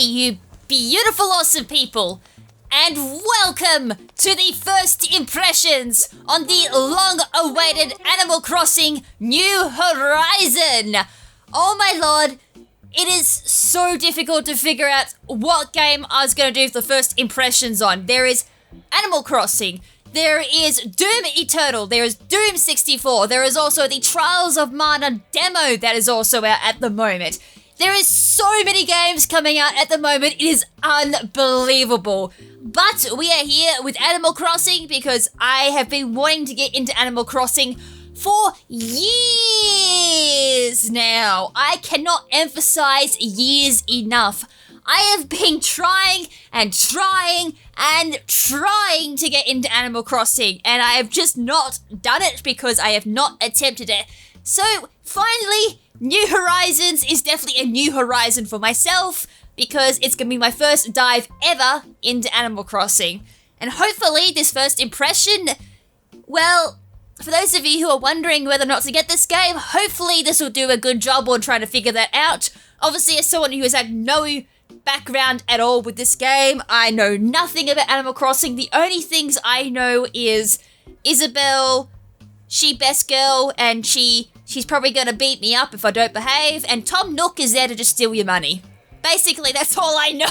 you beautiful, awesome people, and welcome to the first impressions on the long-awaited Animal Crossing New Horizon. Oh my lord, it is so difficult to figure out what game I was going to do the first impressions on. There is Animal Crossing, there is Doom Eternal, there is Doom 64, there is also the Trials of Mana demo that is also out at the moment. There is so many games coming out at the moment, it is unbelievable. But we are here with Animal Crossing because I have been wanting to get into Animal Crossing for years now. I cannot emphasize years enough. I have been trying to get into Animal Crossing, and I have just not done it because I have not attempted it. So finally, New Horizons is definitely a new horizon for myself because it's going to be my first dive ever into Animal Crossing. And hopefully this first impression, well, for those of you who are wondering whether or not to get this game, hopefully this will do a good job on trying to figure that out. Obviously, as someone who has had no background at all with this game, I know nothing about Animal Crossing. The only things I know is Isabelle, she best girl, and she's probably going to beat me up if I don't behave, and Tom Nook is there to just steal your money. Basically, that's all I know.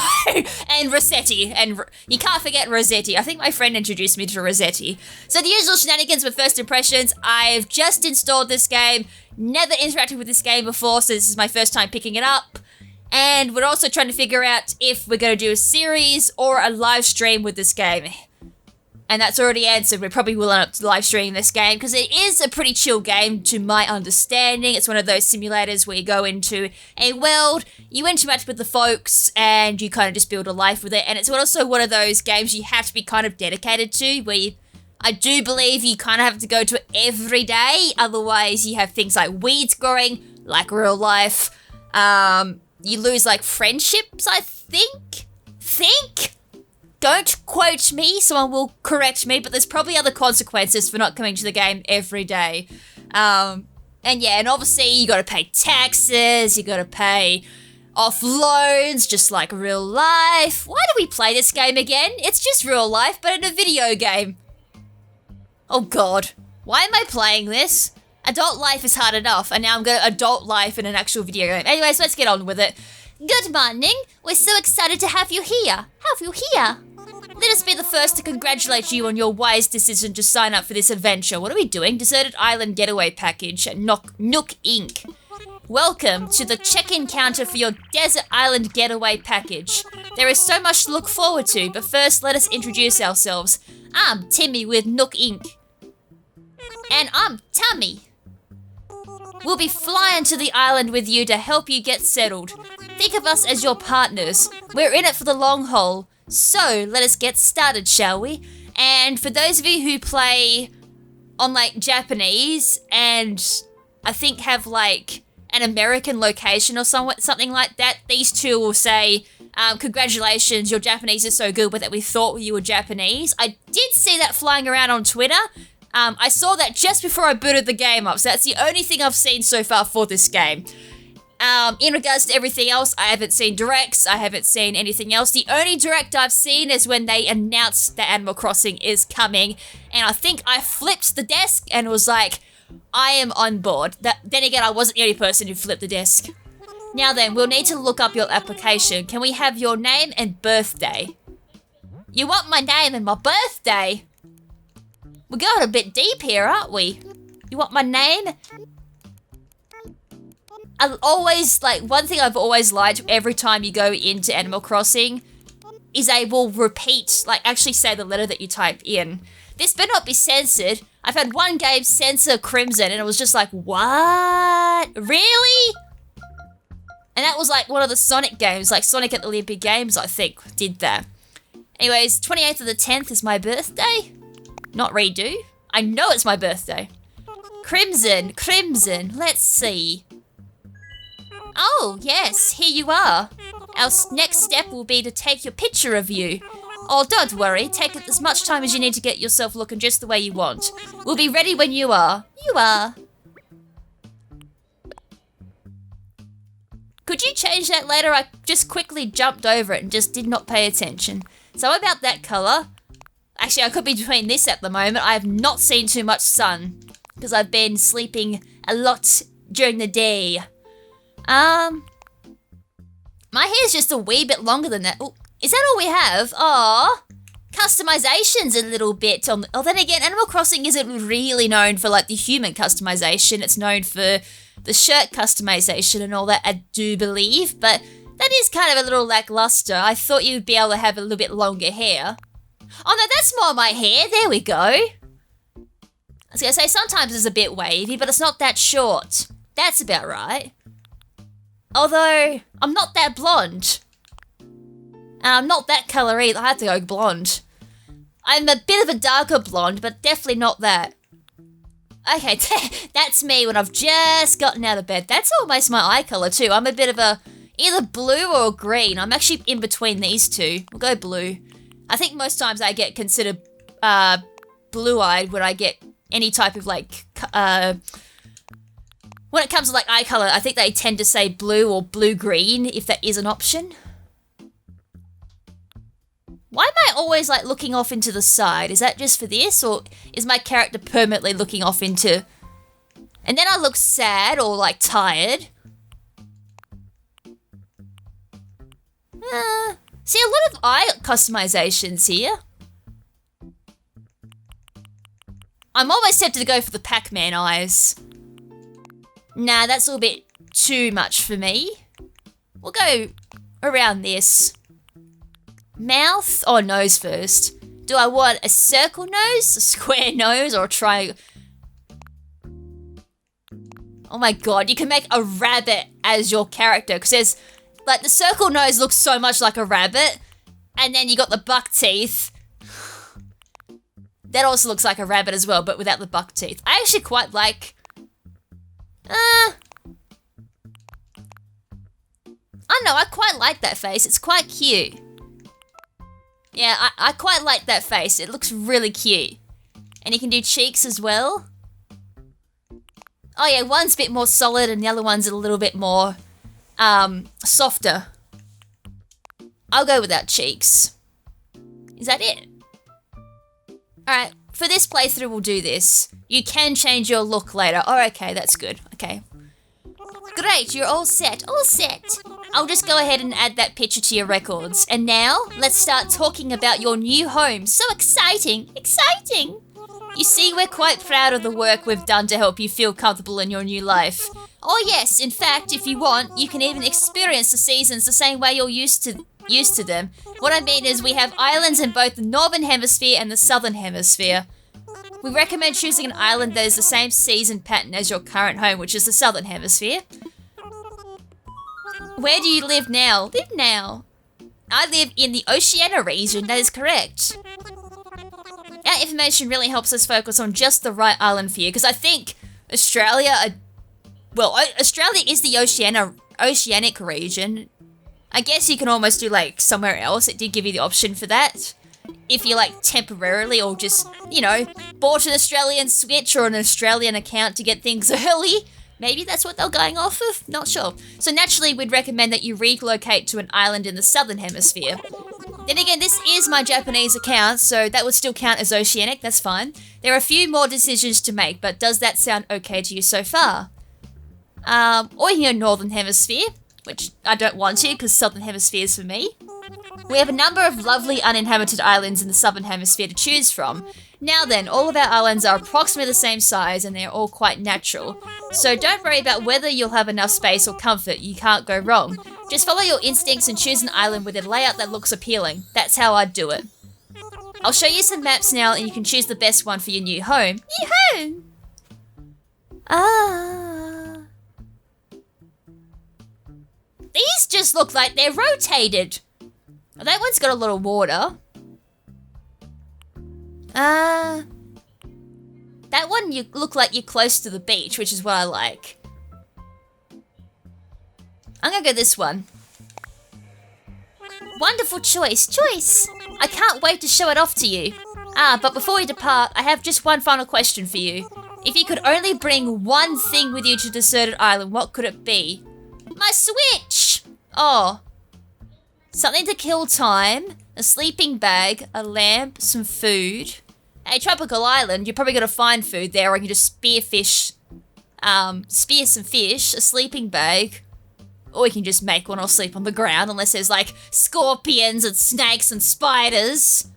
And Rossetti, and you can't forget Rossetti. I think my friend introduced me to Rossetti. So the usual shenanigans with first impressions. I've just installed this game, never interacted with this game before, so this is my first time picking it up. And we're also trying to figure out if we're going to do a series or a live stream with this game. And that's already answered. We probably will end up live streaming this game because it is a pretty chill game to my understanding. It's one of those simulators where you go into a world, you interact with the folks, and you kind of just build a life with it. And it's also one of those games you have to be kind of dedicated to, where I do believe you kind of have to go to it every day. Otherwise, you have things like weeds growing, like real life. You lose like friendships, I think? Don't quote me, someone will correct me, but there's probably other consequences for not coming to the game every day. And obviously you gotta pay taxes, you gotta pay off loans, just like real life. Why do we play this game again? It's just real life, but in a video game. Oh god, why am I playing this? Adult life is hard enough, and now I'm going to adult life in an actual video game. Anyways, let's get on with it. Good morning. We're so excited to have you here. Let us be the first to congratulate you on your wise decision to sign up for this adventure. What are we doing? Deserted Island Getaway Package at Nook Inc. Welcome to the check-in counter for your Desert Island Getaway Package. There is so much to look forward to, but first let us introduce ourselves. I'm Timmy with Nook Inc. And I'm Tammy. We'll be flying to the island with you to help you get settled. Think of us as your partners. We're in it for the long haul. So, let us get started, shall we? And for those of you who play on, like, Japanese and I think have, like, an American location or something like that, these two will say, congratulations, your Japanese is so good that we thought you were Japanese. I did see that flying around on Twitter. I saw that just before I booted the game up, so that's the only thing I've seen so far for this game. In regards to everything else, I haven't seen directs, I haven't seen anything else. The only direct I've seen is when they announced that Animal Crossing is coming, and I think I flipped the desk and was like, I am on board. Then again, I wasn't the only person who flipped the desk. Now then, we'll need to look up your application. Can we have your name and birthday? You want my name and my birthday? We're going a bit deep here, aren't we? You want my name? One thing I've always liked every time you go into Animal Crossing is they will repeat, actually say the letter that you type in. This better not be censored. I've had one game censor KrimZen and it was just like, what? Really? And that was like one of the Sonic games, like Sonic at the Olympic Games, I think, did that. Anyways, 28th of the 10th is my birthday. Not redo. I know it's my birthday. KrimZen, let's see. Oh, yes, here you are. Our next step will be to take your picture of you. Oh, don't worry, take as much time as you need to get yourself looking just the way you want. We'll be ready when you are. You are. Could you you change that later? I just quickly jumped over it and just did not pay attention. So what about that colour? Actually, I could be between this at the moment. I have not seen too much sun because I've been sleeping a lot during the day. My hair's just a wee bit longer than that. Ooh, is that all we have? Aw, customization's a little bit on. Oh, then again, Animal Crossing isn't really known for like the human customization. It's known for the shirt customization and all that, I do believe. But that is kind of a little lackluster. I thought you'd be able to have a little bit longer hair. Oh no, that's more my hair. There we go. I was going to say, sometimes it's a bit wavy, but it's not that short. That's about right. Although, I'm not that blonde. And I'm not that colour either. I have to go blonde. I'm a bit of a darker blonde, but definitely not that. Okay, that's me when I've just gotten out of bed. That's almost my eye colour too. I'm a bit of a either blue or green. I'm actually in between these two. We'll go blue. I think most times I get considered blue-eyed when I get any type of like, when it comes to like eye colour, I think they tend to say blue or blue-green if that is an option. Why am I always like looking off into the side? Is that just for this, or is my character permanently looking off into... And then I look sad or like tired. See, a lot of eye customizations here. I'm almost tempted to go for the Pac-Man eyes. Nah, that's a little bit too much for me. We'll go around this. Mouth or nose first? Do I want a circle nose, a square nose, or a triangle? Oh my god, you can make a rabbit as your character, because there's, like, the circle nose looks so much like a rabbit, and then you got the buck teeth. That also looks like a rabbit as well, but without the buck teeth. I actually quite like... I don't know, I quite like that face. It's quite cute. Yeah, I quite like that face. It looks really cute. And you can do cheeks as well. Oh yeah, one's a bit more solid and the other one's a little bit more, softer. I'll go without cheeks. Is that it? Alright, for this playthrough we'll do this. You can change your look later. Oh, okay, that's good. Okay. Great, you're all set. All set. I'll just go ahead and add that picture to your records. And now, let's start talking about your new home. So exciting! Exciting! You see, we're quite proud of the work we've done to help you feel comfortable in your new life. Oh yes, in fact, if you want, you can even experience the seasons the same way you're used to them. What I mean is we have islands in both the Northern Hemisphere and the Southern Hemisphere. We recommend choosing an island that is the same season pattern as your current home, which is the Southern Hemisphere. Where do you live now? Live now. I live in the Oceania region, that is correct. Our information really helps us focus on just the right island for you, because I think Australia is the oceanic region. I guess you can almost do like somewhere else. It did give you the option for that. If you like temporarily or just, you know, bought an Australian Switch or an Australian account to get things early. Maybe that's what they're going off of? Not sure. So naturally, we'd recommend that you relocate to an island in the Southern Hemisphere. Then again, this is my Japanese account, so that would still count as oceanic, that's fine. There are a few more decisions to make, but does that sound okay to you so far? Or your Northern Hemisphere, which I don't want to, because Southern Hemisphere is for me. We have a number of lovely uninhabited islands in the Southern Hemisphere to choose from. Now then, all of our islands are approximately the same size and they're all quite natural. So don't worry about whether you'll have enough space or comfort, you can't go wrong. Just follow your instincts and choose an island with a layout that looks appealing. That's how I'd do it. I'll show you some maps now and you can choose the best one for your new home. New home! These just look like they're rotated. Oh, that one's got a lot of water. That one you look like you're close to the beach, which is what I like. I'm gonna go this one. Wonderful choice. I can't wait to show it off to you. But before we depart, I have just one final question for you. If you could only bring one thing with you to a deserted island, what could it be? My Switch! Oh. Something to kill time, a sleeping bag, a lamp, some food. A tropical island, you're probably going to find food there, or you can just spear some fish, a sleeping bag, or you can just make one or sleep on the ground, unless there's like scorpions and snakes and spiders.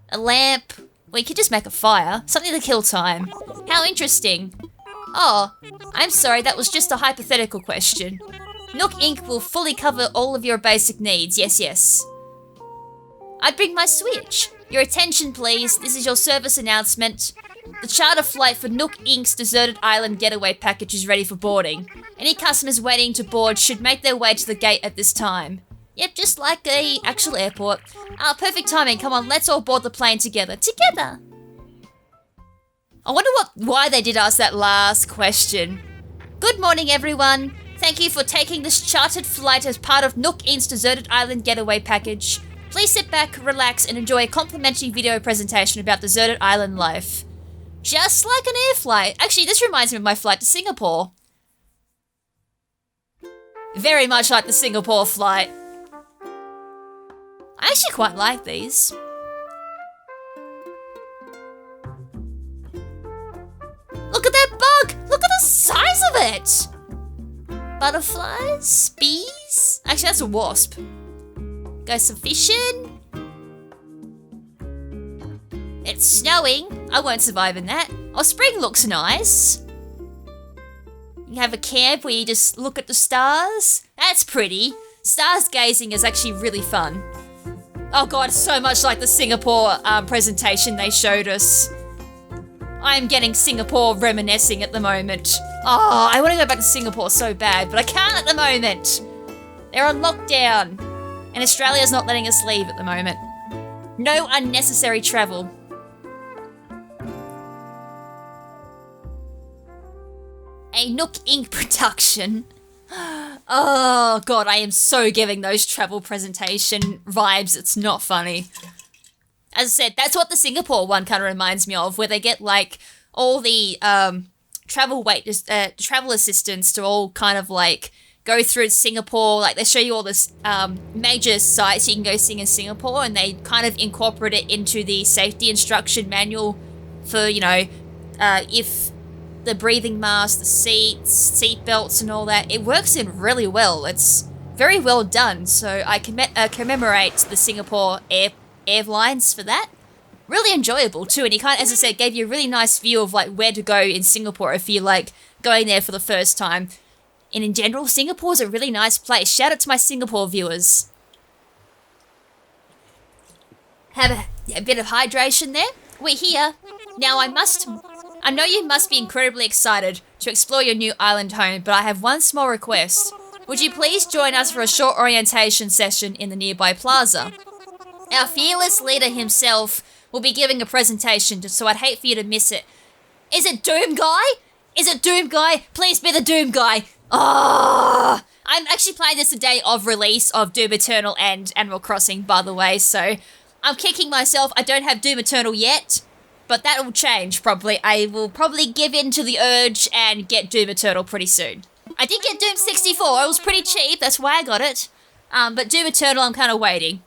A lamp, well, you could just make a fire, something to kill time. How interesting. Oh, I'm sorry, that was just a hypothetical question. Nook Inc. will fully cover all of your basic needs, yes. I'd bring my Switch. Your attention, please. This is your service announcement. The charter flight for Nook Inc.'s deserted island getaway package is ready for boarding. Any customers waiting to board should make their way to the gate at this time. Yep, just like a actual airport. Perfect timing. Come on, let's all board the plane together. Together! I wonder why they did ask that last question. Good morning, everyone. Thank you for taking this chartered flight as part of Nook Inc.'s deserted island getaway package. Please sit back, relax, and enjoy a complimentary video presentation about deserted island life. Just like an air flight. Actually, this reminds me of my flight to Singapore. Very much like the Singapore flight. I actually quite like these. Look at that bug! Look at the size of it! Butterflies? Bees? Actually, that's a wasp. Go some fishing. It's snowing. I won't survive in that. Oh, spring looks nice. You can have a camp where you just look at the stars. That's pretty. Stars gazing is actually really fun. Oh god, so much like the Singapore presentation they showed us. I'm getting Singapore reminiscing at the moment. Oh, I want to go back to Singapore so bad, but I can't at the moment. They're on lockdown. And Australia's not letting us leave at the moment. No unnecessary travel. A Nook Inc. production. Oh god, I am so giving those travel presentation vibes. It's not funny. As I said, that's what the Singapore one kind of reminds me of, where they get like all the travel assistants to all kind of like go through Singapore. Like they show you all this major sites you can go see in Singapore, and they kind of incorporate it into the safety instruction manual for, you know, if the breathing mask, the seat belts and all that. It works in really well. It's very well done. So I commemorate the Singapore Airlines for that. Really enjoyable too, and he kind of, as I said, gave you a really nice view of like where to go in Singapore if you're like going there for the first time. And in general, Singapore's a really nice place. Shout out to my Singapore viewers. Have a bit of hydration there. We're here. Now I know you must be incredibly excited to explore your new island home, but I have one small request. Would you please join us for a short orientation session in the nearby plaza? Our fearless leader himself will be giving a presentation, so I'd hate for you to miss it. Is it Doom Guy? Is it Doom Guy? Please be the Doom Guy. Oh, I'm actually playing this the day of release of Doom Eternal and Animal Crossing, by the way, so I'm kicking myself. I don't have Doom Eternal yet, but that will change probably. I will probably give in to the urge and get Doom Eternal pretty soon. I did get Doom 64. It was pretty cheap. That's why I got it. But Doom Eternal, I'm kind of waiting.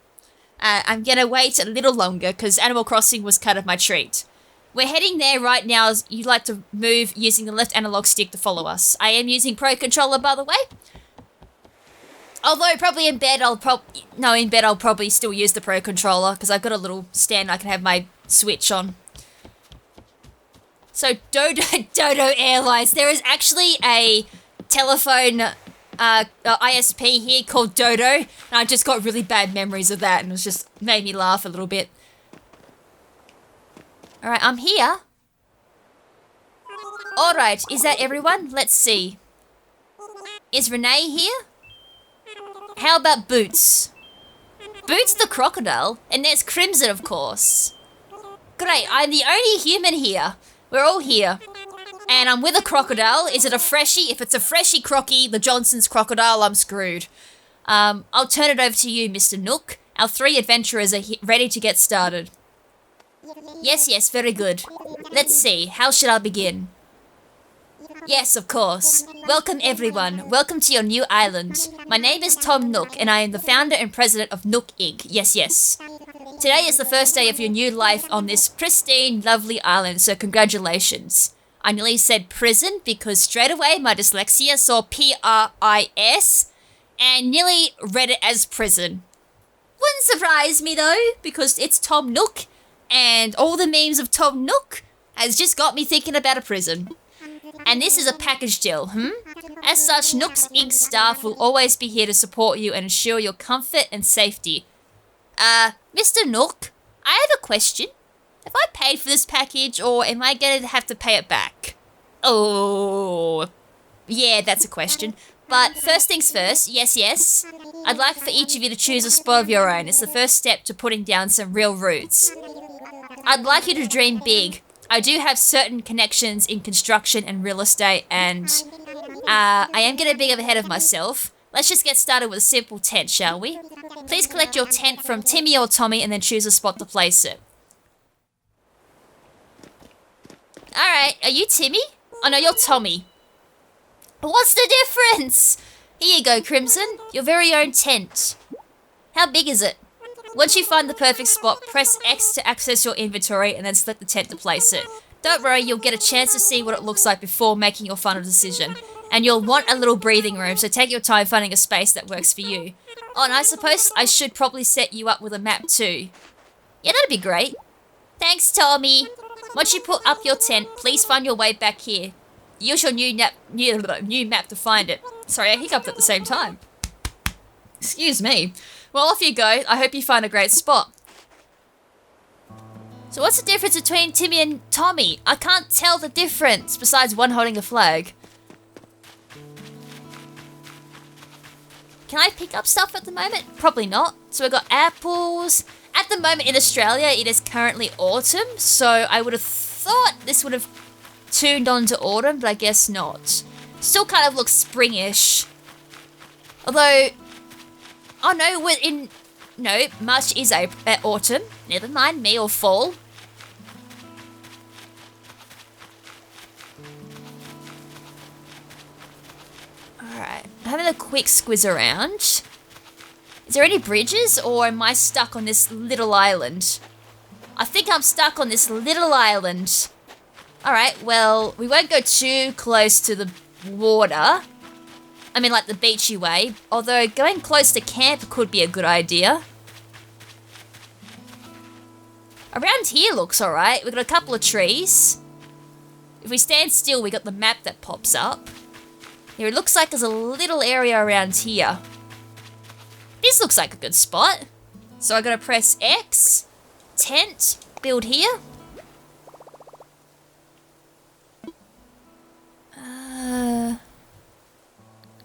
I'm going to wait a little longer because Animal Crossing was kind of my treat. We're heading there right now. You'd like to move using the left analog stick to follow us. I am using Pro Controller, by the way. Although probably in bed, I'll probably still use the Pro Controller because I've got a little stand I can have my Switch on. So Dodo Airlines. There is actually a telephone ISP here called Dodo, and I just got really bad memories of that, and it just made me laugh a little bit. Alright, I'm here. Alright, is that everyone? Let's see. Is Renee here? How about Boots? Boots the crocodile, and there's KrimZen, of course. Great, I'm the only human here. We're all here. And I'm with a crocodile. Is it a freshie? If it's a freshie crocky, the Johnson's crocodile, I'm screwed. I'll turn it over to you, Mr. Nook. Our 3 adventurers are ready to get started. Yes, very good. Let's see. How should I begin? Yes, of course. Welcome everyone. Welcome to your new island. My name is Tom Nook and I am the founder and president of Nook Inc. Yes, yes. Today is the first day of your new life on this pristine, lovely island, so congratulations. I nearly said prison because straight away my dyslexia saw P-R-I-S and nearly read it as prison. Wouldn't surprise me though, because it's Tom Nook and all the memes of Tom Nook has just got me thinking about a prison. And this is a package deal, As such, Nook's Inc. staff will always be here to support you and ensure your comfort and safety. Mr. Nook, I have a question. Have I paid for this package or am I going to have to pay it back? Oh, yeah, that's a question. But first things first, yes. I'd like for each of you to choose a spot of your own. It's the first step to putting down some real roots. I'd like you to dream big. I do have certain connections in construction and real estate and I am getting a bit ahead of myself. Let's just get started with a simple tent, shall we? Please collect your tent from Timmy or Tommy and then choose a spot to place it. Alright, are you Timmy? Oh no, you're Tommy. What's the difference? Here you go, KrimZen. Your very own tent. How big is it? Once you find the perfect spot, press X to access your inventory and then select the tent to place it. Don't worry, you'll get a chance to see what it looks like before making your final decision. And you'll want a little breathing room, so take your time finding a space that works for you. Oh, and I suppose I should probably set you up with a map too. Yeah, that'd be great. Thanks, Tommy. Once you put up your tent, please find your way back here. Use your new map to find it. Sorry, I hiccuped at the same time. Excuse me. Well, off you go. I hope you find a great spot. So what's the difference between Timmy and Tommy? I can't tell the difference, besides one holding a flag. Can I pick up stuff at the moment? Probably not. So we've got apples. At the moment in Australia, it is currently autumn, so I would have thought this would have tuned on to autumn, but I guess not. Still kind of looks springish. Although, oh no, we're in, no, March is autumn. Never mind me, or fall. Alright, having a quick squiz around. Is there any bridges, or am I stuck on this little island? I think I'm stuck on this little island. Alright, well, we won't go too close to the water. I mean, like the beachy way. Although, going close to camp could be a good idea. Around here looks alright. We've got a couple of trees. If we stand still, we got the map that pops up. Here, it looks like there's a little area around here. This looks like a good spot. So I gotta press X, tent, build here.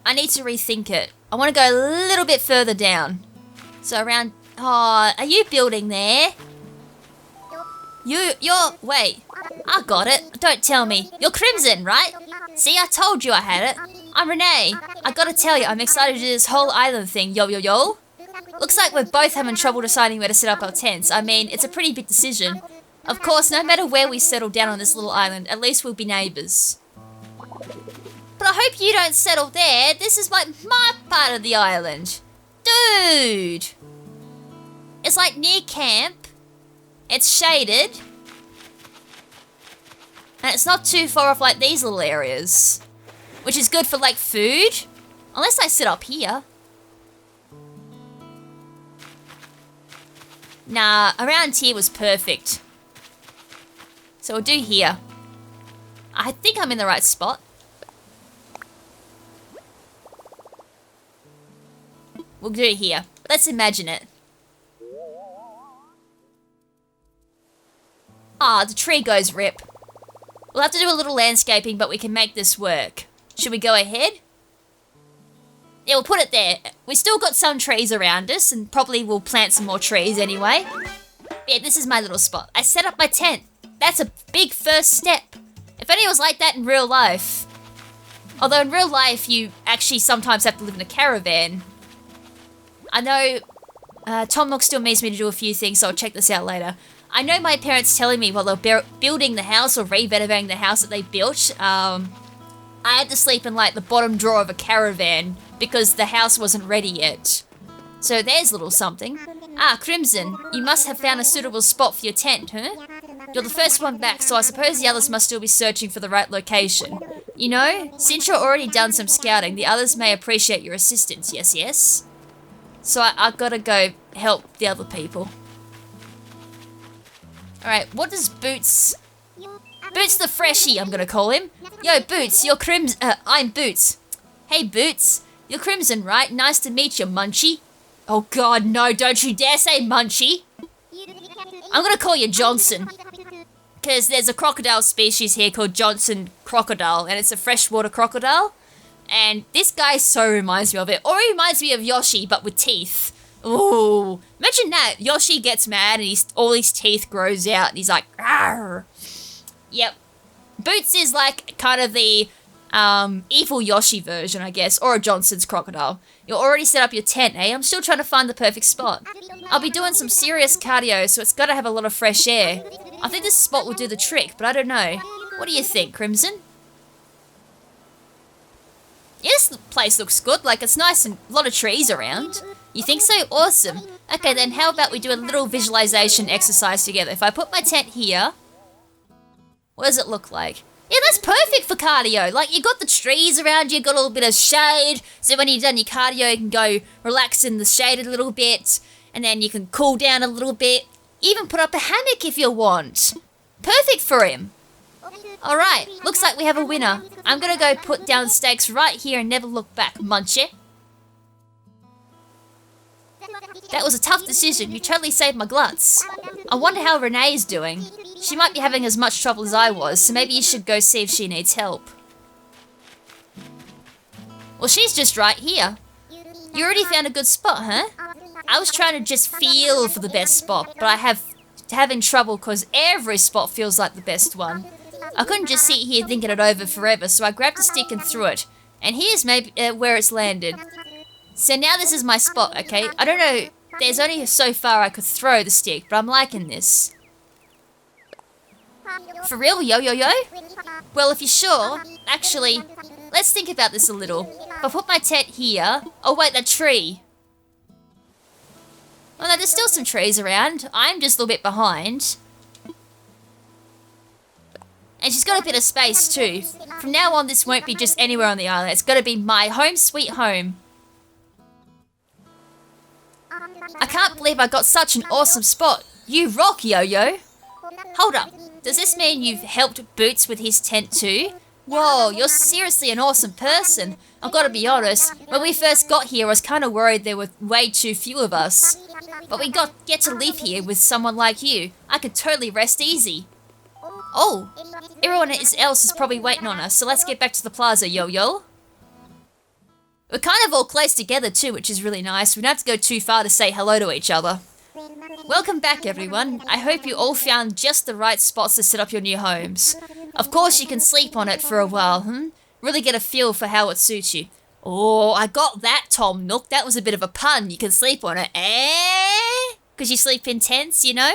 I need to rethink it. I want to go a little bit further down. So around, oh, are you building there? Wait, I got it. Don't tell me. You're KrimZen, right? See, I told you I had it. I'm Renee. I gotta tell you, I'm excited to do this whole island thing, yo. Looks like we're both having trouble deciding where to set up our tents. I mean, it's a pretty big decision. Of course, no matter where we settle down on this little island, at least we'll be neighbours. But I hope you don't settle there. This is like my part of the island. Dude! It's like near camp. It's shaded. And it's not too far off like these little areas. Which is good for like food. Unless I sit up here. Nah, around here was perfect. So we'll do here. I think I'm in the right spot. We'll do it here. Let's imagine it. Ah, the tree goes rip. We'll have to do a little landscaping, but we can make this work. Should we go ahead? Yeah, we'll put it there. We still got some trees around us, and probably we'll plant some more trees anyway. Yeah, this is my little spot. I set up my tent. That's a big first step. If only it was like that in real life. Although in real life, you actually sometimes have to live in a caravan. I know Tom Nook still needs me to do a few things, so I'll check this out later. I know my parents telling me while they're building the house or re-renovating the house that they built, I had to sleep in like the bottom drawer of a caravan because the house wasn't ready yet. So there's a little something. Ah, KrimZen, you must have found a suitable spot for your tent, huh? You're the first one back, so I suppose the others must still be searching for the right location. You know, since you're already done some scouting, the others may appreciate your assistance, yes? So I gotta go help the other people. Alright, what does Boots... Boots the Freshie, I'm gonna call him. Yo, Boots, you're I'm Boots. Hey, Boots, you're KrimZen, right? Nice to meet you, Munchie. Oh god, no, don't you dare say Munchie. I'm gonna call you Johnson. Because there's a crocodile species here called Johnson crocodile, and it's a freshwater crocodile. And this guy so reminds me of it. Or he reminds me of Yoshi, but with teeth. Ooh, imagine that. Yoshi gets mad and all his teeth grows out and he's like, "Arr." Yep. Boots is like kind of the evil Yoshi version, I guess, or a Johnson's crocodile. You're already set up your tent, eh? I'm still trying to find the perfect spot. I'll be doing some serious cardio, so it's got to have a lot of fresh air. I think this spot will do the trick, but I don't know. What do you think, KrimZen? Yeah, this place looks good. Like, it's nice and a lot of trees around. You think so? Awesome. Okay, then how about we do a little visualization exercise together? If I put my tent here, what does it look like? Yeah, that's perfect for cardio. Like, you got the trees around you, got a little bit of shade. So when you've done your cardio, you can go relax in the shade a little bit. And then you can cool down a little bit. Even put up a hammock if you want. Perfect for him. Alright, looks like we have a winner. I'm gonna go put down stakes right here and never look back, Munchie. That was a tough decision. You totally saved my gluts. I wonder how Renee's doing. She might be having as much trouble as I was, so maybe you should go see if she needs help. Well, she's just right here. You already found a good spot, huh? I was trying to just feel for the best spot, but having trouble because every spot feels like the best one. I couldn't just sit here thinking it over forever, so I grabbed a stick and threw it. And here's maybe where it's landed. So now this is my spot, okay? I don't know, there's only so far I could throw the stick, but I'm liking this. For real, yo? Well, if you're sure, actually, let's think about this a little. If I put my tent here... Oh wait, that tree. Oh no, there's still some trees around. I'm just a little bit behind. And she's got a bit of space too. From now on, this won't be just anywhere on the island. It's got to be my home sweet home. I can't believe I got such an awesome spot. You rock, Yo-Yo. Hold up. Does this mean you've helped Boots with his tent too? Whoa, you're seriously an awesome person. I've got to be honest, when we first got here, I was kind of worried there were way too few of us. But we get to live here with someone like you. I could totally rest easy. Oh, everyone else is probably waiting on us, so let's get back to the plaza, Yo-Yo. We're kind of all close together too, which is really nice. We don't have to go too far to say hello to each other. Welcome back, everyone. I hope you all found just the right spots to set up your new homes. Of course, you can sleep on it for a while, Really get a feel for how it suits you. Oh, I got that, Tom Nook. That was a bit of a pun. You can sleep on it, eh? Because you sleep in tents, you know?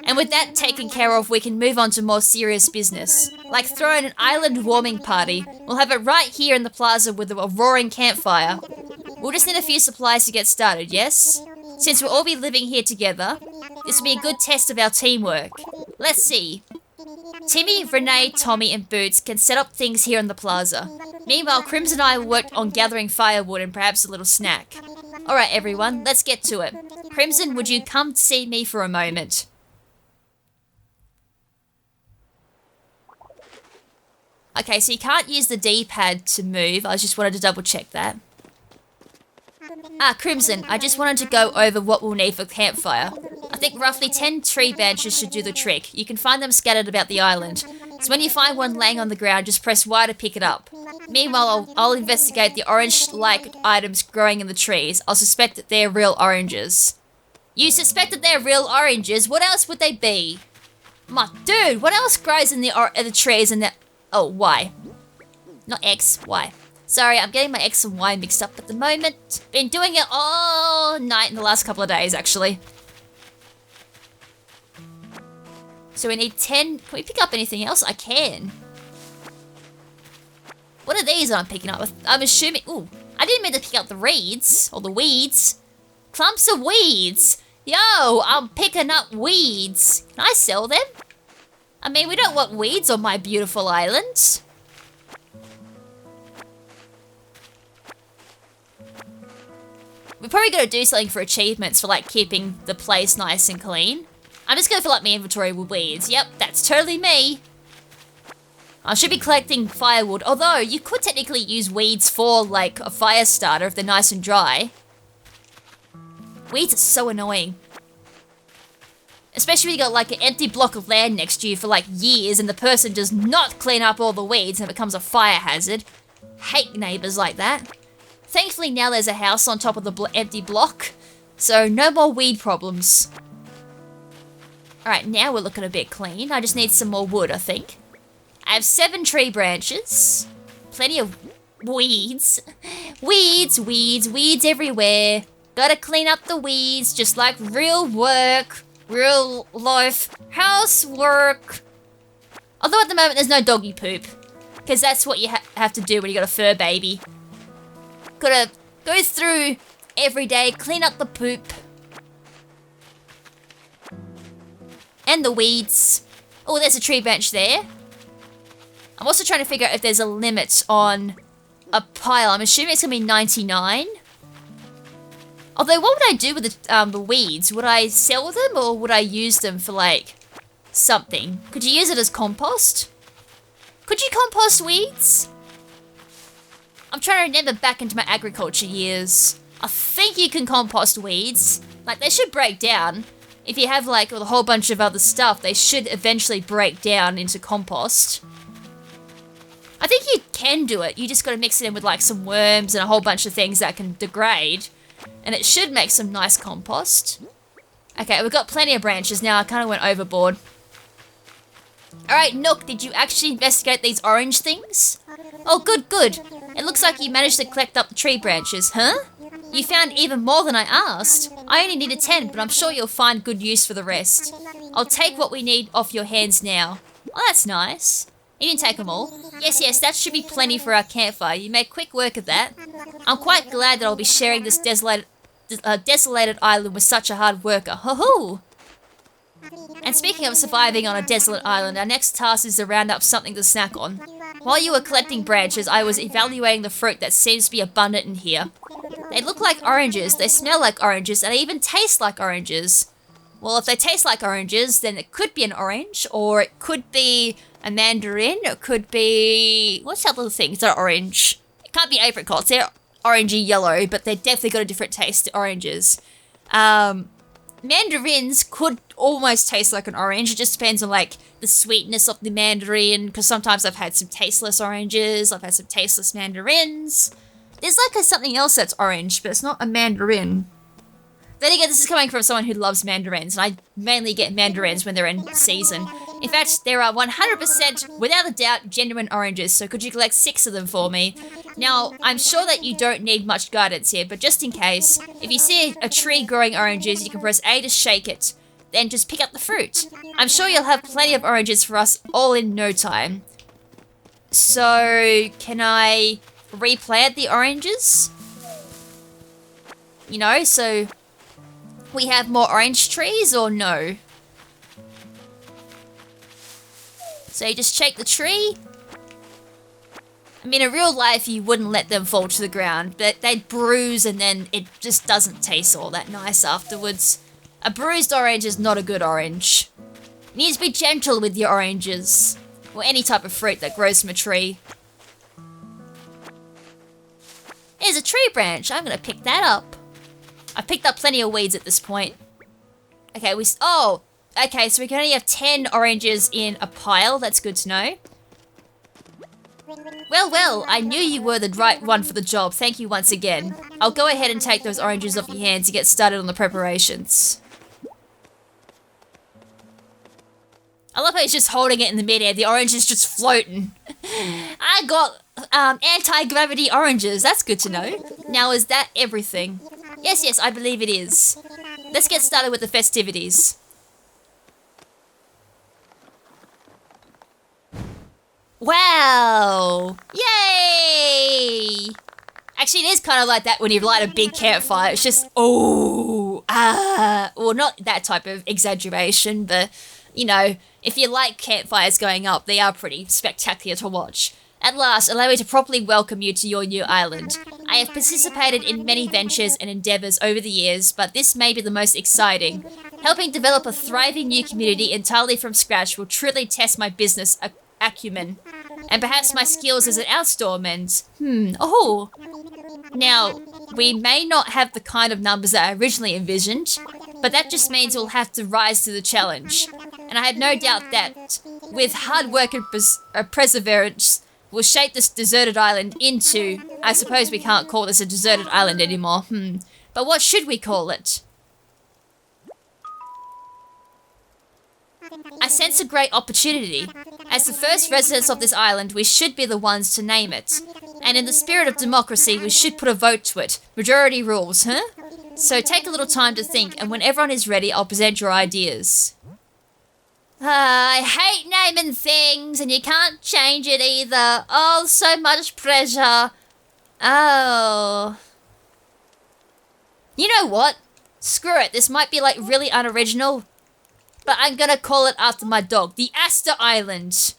And with that taken care of, we can move on to more serious business. Like throwing an island warming party. We'll have it right here in the plaza with a roaring campfire. We'll just need a few supplies to get started, yes? Since we'll all be living here together, this will be a good test of our teamwork. Let's see. Timmy, Renee, Tommy and Boots can set up things here in the plaza. Meanwhile, KrimZen and I worked on gathering firewood and perhaps a little snack. Alright everyone, let's get to it. KrimZen, would you come see me for a moment? Okay, so you can't use the D-pad to move. I just wanted to double check that. Ah, KrimZen, I just wanted to go over what we'll need for campfire. I think roughly 10 tree branches should do the trick. You can find them scattered about the island. So when you find one laying on the ground, just press Y to pick it up. Meanwhile, I'll investigate the orange-like items growing in the trees. I'll suspect that they're real oranges. You suspect that they're real oranges? What else would they be? My dude, what else grows in the trees and the... Oh, Y. Not X, Y. Sorry, I'm getting my X and Y mixed up at the moment. Been doing it all night in the last couple of days, actually. So we need 10... Can we pick up anything else? I can. What are these I'm picking up? I'm assuming... Ooh, I didn't mean to pick up the reeds. Or the weeds. Clumps of weeds. Yo, I'm picking up weeds. Can I sell them? I mean, we don't want weeds on my beautiful island. We're probably going to do something for achievements for, like, keeping the place nice and clean. I'm just going to fill up my inventory with weeds. Yep, that's totally me. I should be collecting firewood, although you could technically use weeds for, like, a fire starter if they're nice and dry. Weeds are so annoying. Especially when you got, like, an empty block of land next to you for, like, years and the person does not clean up all the weeds and it becomes a fire hazard. Hate neighbours like that. Thankfully now there's a house on top of the empty block, so no more weed problems. Alright, now we're looking a bit clean. I just need some more wood, I think. I have 7 tree branches. Plenty of weeds. Weeds, weeds, weeds everywhere. Gotta clean up the weeds, just like real work, real life, housework. Although at the moment there's no doggy poop, because that's what you have to do when you got a fur baby. Gotta go through every day, clean up the poop. And the weeds. Oh, there's a tree branch there. I'm also trying to figure out if there's a limit on a pile. I'm assuming it's gonna be 99. Although, what would I do with the weeds? Would I sell them or would I use them for, like, something? Could you use it as compost? Could you compost weeds? I'm trying to remember back into my agriculture years. I think you can compost weeds. Like, they should break down. If you have, like, a whole bunch of other stuff, they should eventually break down into compost. I think you can do it. You just gotta mix it in with, like, some worms and a whole bunch of things that can degrade. And it should make some nice compost. Okay, we've got plenty of branches now. I kind of went overboard. Alright, Nook, did you actually investigate these orange things? Oh, good, good. It looks like you managed to collect up the tree branches, huh? You found even more than I asked. I only needed 10, but I'm sure you'll find good use for the rest. I'll take what we need off your hands now. Oh, that's nice. You didn't take them all. Yes, yes, that should be plenty for our campfire. You made quick work of that. I'm quite glad that I'll be sharing this desolated island with such a hard worker. Ho-ho! And speaking of surviving on a desolate island, our next task is to round up something to snack on. While you were collecting branches, I was evaluating the fruit that seems to be abundant in here. They look like oranges, they smell like oranges, and they even taste like oranges. Well, if they taste like oranges, then it could be an orange, or it could be a mandarin, or it could be... What's that little thing? It's not orange. It can't be apricots, they're orangey yellow, but they definitely got a different taste to oranges. Mandarins could almost taste like an orange. It just depends on, like, the sweetness of the mandarin, because sometimes I've had some tasteless oranges, I've had some tasteless mandarins. There's, like, something else that's orange, but it's not a mandarin. Then again, this is coming from someone who loves mandarins, and I mainly get mandarins when they're in season. In fact, there are 100%, without a doubt, genuine oranges, so could you collect 6 of them for me? Now, I'm sure that you don't need much guidance here, but just in case, if you see a tree growing oranges, you can press A to shake it, then just pick up the fruit. I'm sure you'll have plenty of oranges for us all in no time. So, can I replant the oranges? You know, so we have more orange trees or no? So you just shake the tree. I mean, in real life, you wouldn't let them fall to the ground. They'd bruise and then it just doesn't taste all that nice afterwards. A bruised orange is not a good orange. You need to be gentle with your oranges. Or any type of fruit that grows from a tree. Here's a tree branch. I'm going to pick that up. I've picked up plenty of weeds at this point. Okay, okay, so we can only have 10 oranges in a pile. That's good to know. Well, well, I knew you were the right one for the job. Thank you once again. I'll go ahead and take those oranges off your hands to get started on the preparations. I love how he's just holding it in the midair. The orange is just floating. I got anti-gravity oranges. That's good to know. Now, is that everything? Yes, yes, I believe it is. Let's get started with the festivities. Wow! Yay! Actually, it is kind of like that when you light a big campfire. It's just, well, not that type of exaggeration, but, you know, if you like campfires going up, they are pretty spectacular to watch. At last, allow me to properly welcome you to your new island. I have participated in many ventures and endeavours over the years, but this may be the most exciting. Helping develop a thriving new community entirely from scratch will truly test my business acumen, and perhaps my skills as an outdoorman. Now, we may not have the kind of numbers that I originally envisioned, but that just means we'll have to rise to the challenge. And I have no doubt that, with hard work and perseverance, we'll shape this deserted island into... I suppose we can't call this a deserted island anymore. But what should we call it? I sense a great opportunity. As the first residents of this island, we should be the ones to name it. And in the spirit of democracy, we should put a vote to it. Majority rules, huh? So take a little time to think, and when everyone is ready, I'll present your ideas. I hate naming things, and you can't change it either. Oh, so much pressure. Oh. You know what? Screw it, this might be like really unoriginal, but I'm gonna call it after my dog, the Aster Island.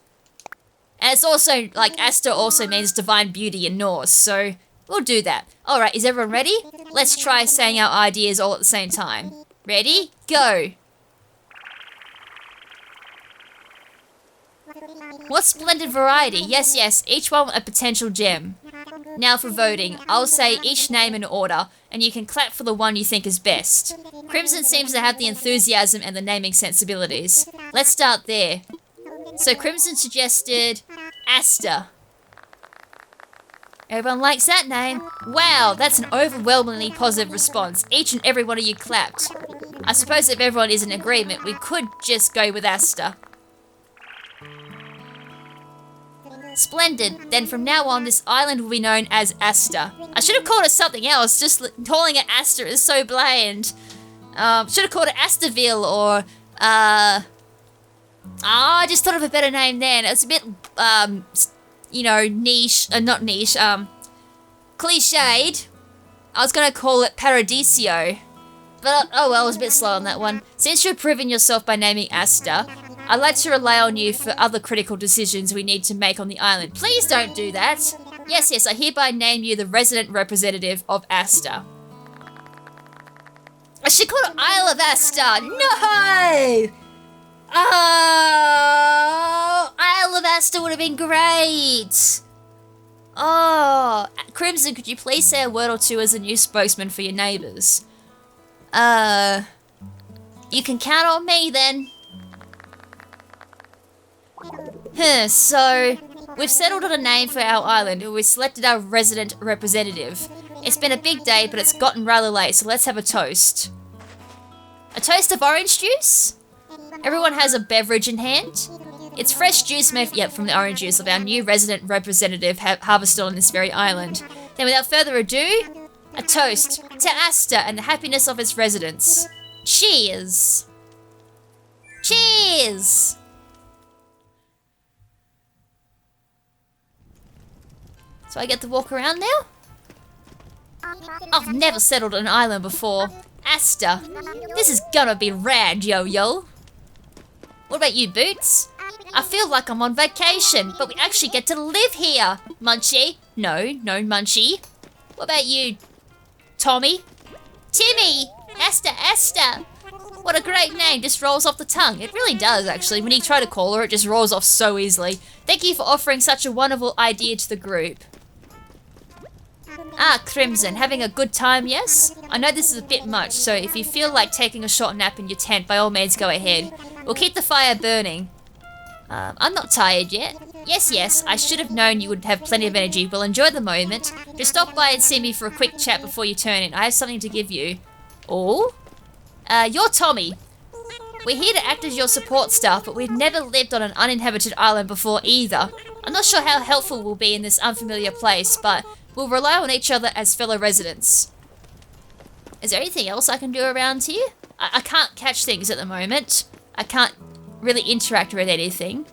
And it's also, like, Aster also means divine beauty in Norse, so we'll do that. Alright, is everyone ready? Let's try saying our ideas all at the same time. Ready? Go! What splendid variety. Yes, yes, each one a potential gem. Now for voting. I'll say each name in order, and you can clap for the one you think is best. KrimZen seems to have the enthusiasm and the naming sensibilities. Let's start there. So KrimZen suggested Aster. Everyone likes that name. Wow, that's an overwhelmingly positive response. Each and every one of you clapped. I suppose if everyone is in agreement, we could just go with Aster. Splendid. Then from now on, this island will be known as Aster. I should have called it something else. Just calling it Aster is so bland. Should have called it Asterville or, I just thought of a better name then. It's a bit, you know, niche, not niche, cliched. I was going to call it Paradisio. But, oh well, I was a bit slow on that one. Since you've proven yourself by naming Aster, I'd like to rely on you for other critical decisions we need to make on the island. Please don't do that. Yes, yes, I hereby name you the resident representative of Aster. I should call it Isle of Aster. No! Oh, Isle of Aster would have been great. Oh, KrimZen, could you please say a word or two as a new spokesman for your neighbours? You can count on me then. So, we've settled on a name for our island and we've selected our resident representative. It's been a big day, but it's gotten rather late, so let's have a toast. A toast of orange juice? Everyone has a beverage in hand. It's fresh juice made from the orange juice of our new resident representative harvested on this very island. Then without further ado, a toast to Aster and the happiness of its residents. Cheers! Cheers! So I get to walk around now? I've never settled on an island before. Aster, this is gonna be rad, yo-yo. What about you, Boots? I feel like I'm on vacation, but we actually get to live here. Munchie. No, Munchie. What about you, Tommy? Timmy! Aster. What a great name, just rolls off the tongue. It really does, actually. When you try to call her, it just rolls off so easily. Thank you for offering such a wonderful idea to the group. Ah, KrimZen, having a good time, yes? I know this is a bit much, so if you feel like taking a short nap in your tent, by all means go ahead. We'll keep the fire burning. I'm not tired yet. Yes, I should have known you would have plenty of energy. Well, enjoy the moment. Just stop by and see me for a quick chat before you turn in. I have something to give you. Oh? You're Tommy. We're here to act as your support staff, but we've never lived on an uninhabited island before either. I'm not sure how helpful we'll be in this unfamiliar place, but we'll rely on each other as fellow residents. Is there anything else I can do around here? I can't catch things at the moment. I can't really interact with anything.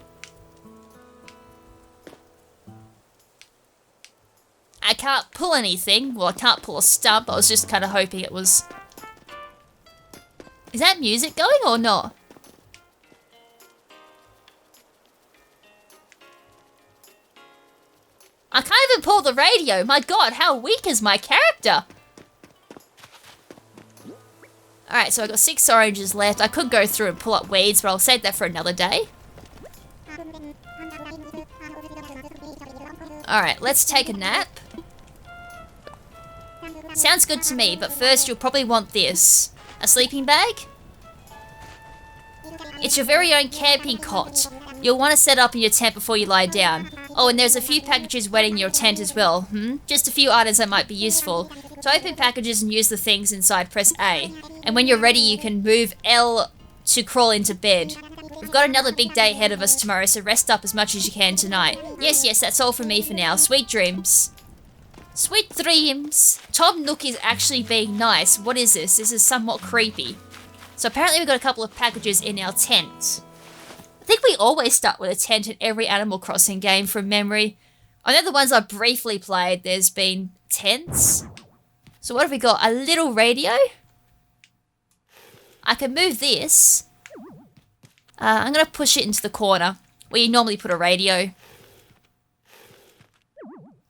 can't pull anything. Well, I can't pull a stump. I was just kind of hoping it was... Is that music going or not? I can't even pull the radio. My god, how weak is my character? Alright, so I got 6 oranges left. I could go through and pull up weeds, but I'll save that for another day. Alright, let's take a nap. Sounds good to me, but first you'll probably want this. A sleeping bag? It's your very own camping cot. You'll want to set up in your tent before you lie down. Oh, and there's a few packages waiting in your tent as well. Just a few items that might be useful. To open packages and use the things inside, press A. And when you're ready, you can move L to crawl into bed. We've got another big day ahead of us tomorrow, so rest up as much as you can tonight. Yes, that's all from me for now. Sweet dreams. Sweet dreams. Tom Nook is actually being nice. What is this? This is somewhat creepy. So apparently we've got a couple of packages in our tent. I think we always start with a tent in every Animal Crossing game from memory. I know the ones I've briefly played, there's been tents. So what have we got? A little radio? I can move this. I'm going to push it into the corner where you normally put a radio.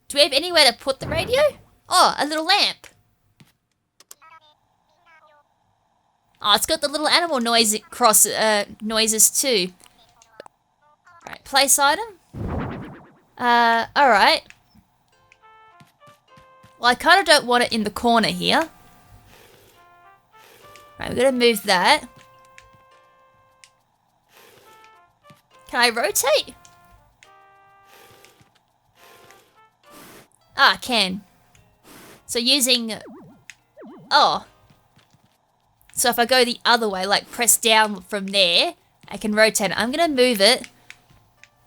Do we have anywhere to put the radio? Oh, a little lamp. Oh, it's got the little animal noises too. Alright, place item. Alright. Well, I kind of don't want it in the corner here. Right, we're going to move that. Can I rotate? Ah, I can. So using... Oh. So if I go the other way, like press down from there, I can rotate it. I'm going to move it.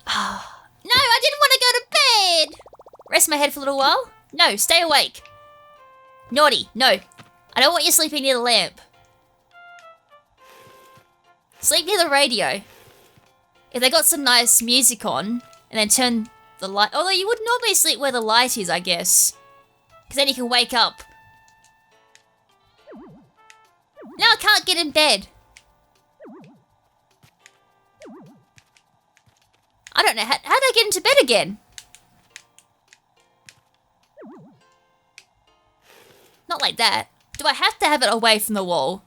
Oh. No, I didn't want to go to bed! Rest my head for a little while. No, stay awake. Naughty, no. I don't want you sleeping near the lamp. Sleep near the radio. If they got some nice music on, and then turn the light... Although you would normally sleep where the light is, I guess. Because then you can wake up. Now I can't get in bed. I don't know, how did I get into bed again? Not like that. Do I have to have it away from the wall?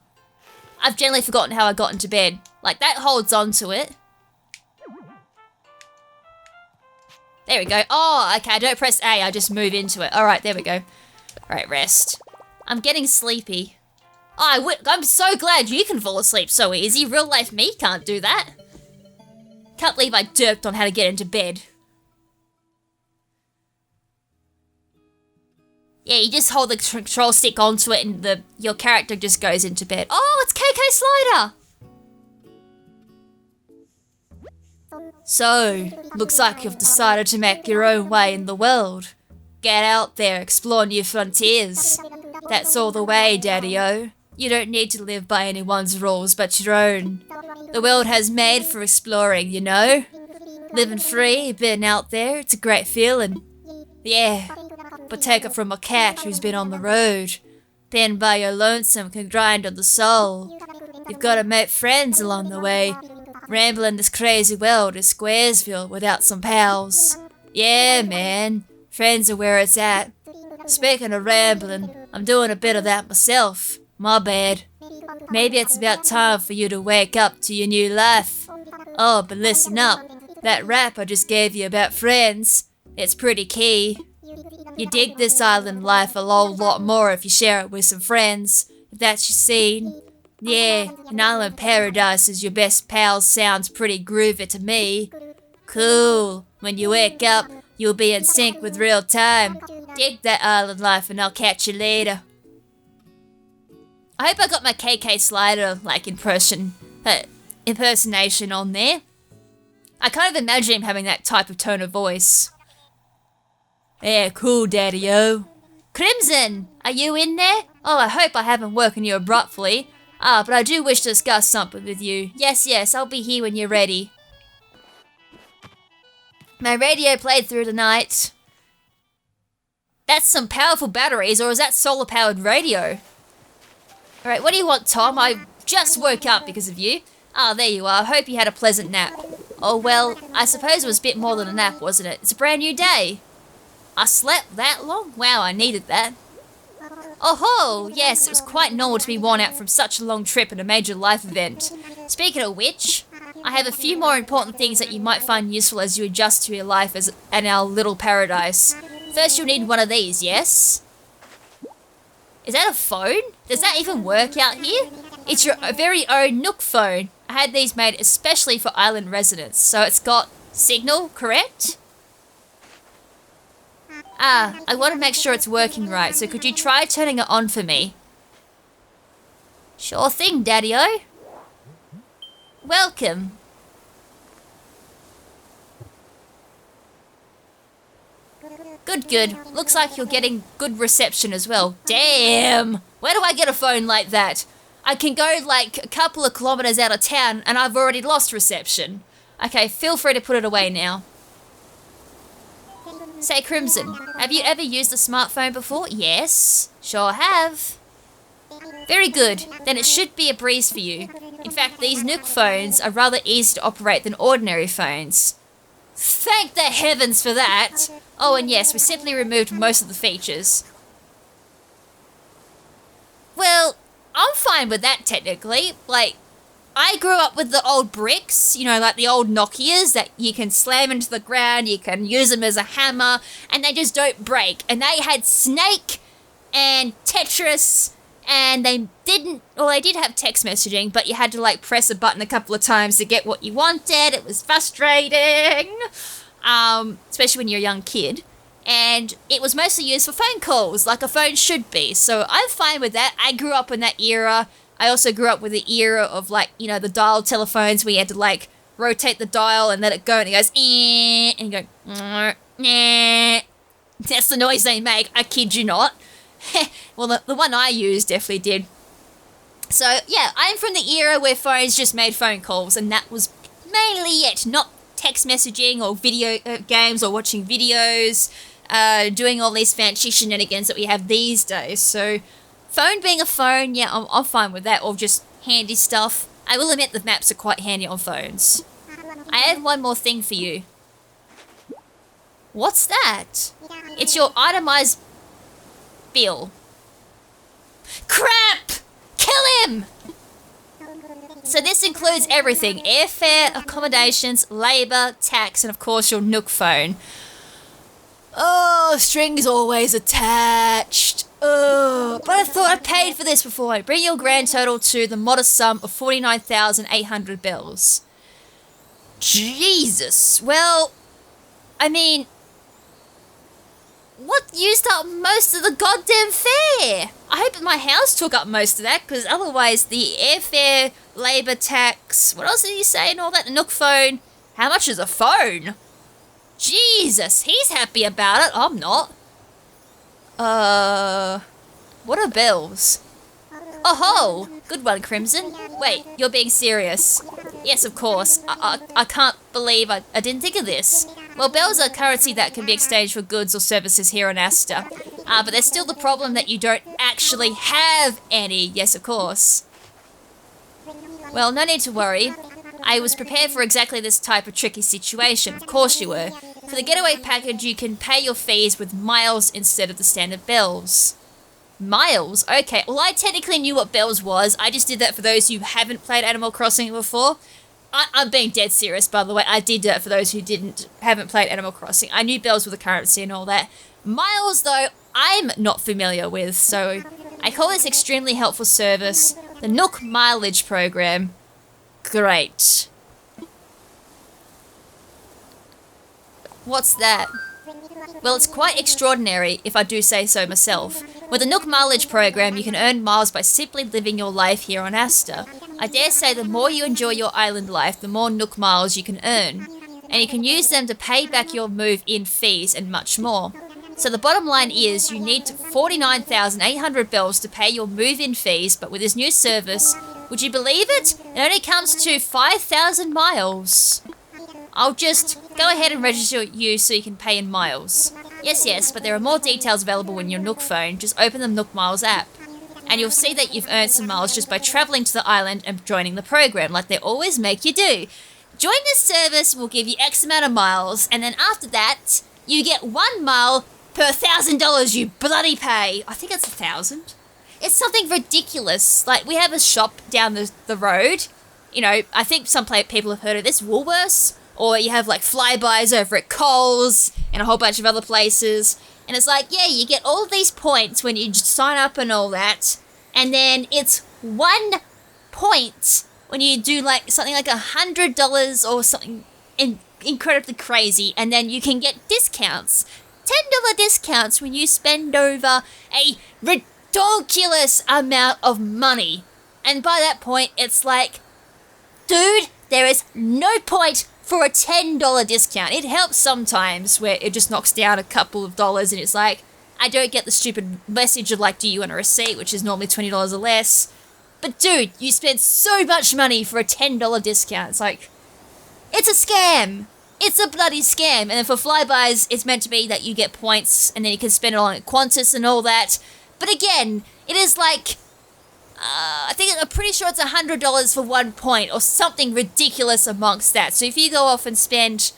I've generally forgotten how I got into bed. Like, that holds on to it. There we go. Oh, okay, I don't press A, I just move into it. Alright, there we go. Alright, rest. I'm getting sleepy. Oh, I'm so glad you can fall asleep so easy. Real life me can't do that. Can't believe I derped on how to get into bed. Yeah, you just hold the control stick onto it and your character just goes into bed. Oh, it's KK Slider! So, looks like you've decided to make your own way in the world. Get out there, explore new frontiers. That's all the way, Daddy-O. You don't need to live by anyone's rules but your own. The world has made for exploring, you know? Living free, being out there, it's a great feeling. Yeah, but take it from a cat who's been on the road. Being by your lonesome can grind on the soul. You've got to make friends along the way. Rambling this crazy world is Squaresville without some pals. Yeah, man, friends are where it's at. Speaking of rambling, I'm doing a bit of that myself. My bad. Maybe it's about time for you to wake up to your new life. Oh, but listen up. That rap I just gave you about friends, it's pretty key. You dig this island life a whole lot more if you share it with some friends. If that's your scene. Yeah, an island paradise as your best pals sounds pretty groovy to me. Cool. When you wake up, you'll be in sync with real time. Dig that island life and I'll catch you later. I hope I got my KK Slider, like, impersonation on there. I kind of imagine him having that type of tone of voice. Yeah, cool, Daddy-O. KrimZen, are you in there? Oh, I hope I haven't woken you abruptly. But I do wish to discuss something with you. Yes, I'll be here when you're ready. My radio played through the night. That's some powerful batteries, or is that solar-powered radio? Alright, what do you want, Tom? I just woke up because of you. Ah, there you are. Hope you had a pleasant nap. Oh, well, I suppose it was a bit more than a nap, wasn't it? It's a brand new day. I slept that long? Wow, I needed that. Oh ho! Yes, it was quite normal to be worn out from such a long trip and a major life event. Speaking of which, I have a few more important things that you might find useful as you adjust to your life in our little paradise. First, you'll need one of these, yes? Is that a phone? Does that even work out here? It's your very own Nook phone. I had these made especially for island residents, so it's got signal, correct? Ah, I want to make sure it's working right, so could you try turning it on for me? Sure thing, Daddy-o. Welcome. Good, good. Looks like you're getting good reception as well. Damn! Where do I get a phone like that? I can go like a couple of kilometers out of town and I've already lost reception. Okay, feel free to put it away now. Say, KrimZen, have you ever used a smartphone before? Yes, sure have. Very good, then it should be a breeze for you. In fact, these Nook phones are rather easy to operate than ordinary phones. Thank the heavens for that! Oh, and yes, we simply removed most of the features. Well, I'm fine with that technically. Like, I grew up with the old bricks, you know, like the old Nokias that you can slam into the ground, you can use them as a hammer, and they just don't break. And they had Snake and Tetris, and they did have text messaging, but you had to like press a button a couple of times to get what you wanted. It was frustrating, especially when you're a young kid. And it was mostly used for phone calls, like a phone should be. So I'm fine with that. I grew up in that era. I also grew up with the era of, like, you know, the dial telephones where you had to, like, rotate the dial and let it go and it goes, and you go, nah. That's the noise they make, I kid you not. Well, the one I used definitely did. So, yeah, I'm from the era where phones just made phone calls, and that was mainly it. Not text messaging or video games or watching videos, doing all these fancy shenanigans that we have these days. So, phone being a phone, yeah, I'm fine with that, or just handy stuff. I will admit the maps are quite handy on phones. I have one more thing for you. What's that? It's your itemized bill. Crap! Kill him! So this includes everything. Airfare, accommodations, labour, tax, and of course your Nook phone. Oh, strings always attached. Oh, but I thought I paid for this before. I bring your grand total to the modest sum of 49,800 bells. Jesus. Well, I mean, what used up most of the goddamn fare? I hope my house took up most of that, because otherwise the airfare, labour tax, what else did you say and all that? The Nook phone. How much is a phone? Jesus, he's happy about it. I'm not. What are bells? Oh ho! Good one, KrimZen. Wait, you're being serious. Yes, of course. I can't believe I didn't think of this. Well, bells are currency that can be exchanged for goods or services here on Asta. But there's still the problem that you don't actually have any. Yes, of course. Well, no need to worry. I was prepared for exactly this type of tricky situation. Of course you were. For the getaway package, you can pay your fees with miles instead of the standard bells. Miles? Okay, well I technically knew what bells was. I just did that for those who haven't played Animal Crossing before. I'm being dead serious, by the way. I did that for those who haven't played Animal Crossing. I knew bells were the currency and all that. Miles, though, I'm not familiar with, so I call this extremely helpful service the Nook Mileage Program. Great. What's that? Well, it's quite extraordinary, if I do say so myself. With the Nook Mileage Program, you can earn miles by simply living your life here on Asta. I dare say the more you enjoy your island life, the more Nook miles you can earn. And you can use them to pay back your move-in fees and much more. So the bottom line is, you need 49,800 bells to pay your move-in fees, but with this new service, would you believe it? It only comes to 5,000 miles. I'll just go ahead and register you so you can pay in miles. Yes, but there are more details available in your Nook phone. Just open the Nook Miles app. And you'll see that you've earned some miles just by travelling to the island and joining the program, like they always make you do. Join this service will give you X amount of miles, and then after that, you get 1 mile per $1,000 you bloody pay. I think it's 1,000. It's something ridiculous. Like, we have a shop down the road. You know, I think some people have heard of this, Woolworths. Or you have, like, flybys over at Coles and a whole bunch of other places. And it's like, yeah, you get all of these points when you sign up and all that. And then it's 1 point when you do, like, something like $100 or something incredibly crazy. And then you can get discounts. $10 discounts when you spend over a ridiculous amount of money. And by that point, it's like, dude, there is no point for a $10 discount. It helps sometimes where it just knocks down a couple of dollars and it's like, I don't get the stupid message of like, do you want a receipt, which is normally $20 or less. But dude, you spend so much money for a $10 discount. It's like, it's a scam. It's a bloody scam. And then for flybys, it's meant to be that you get points and then you can spend it on at Qantas and all that. But again, it is like, I'm pretty sure it's $100 for 1 point or something ridiculous amongst that. So if you go off and spend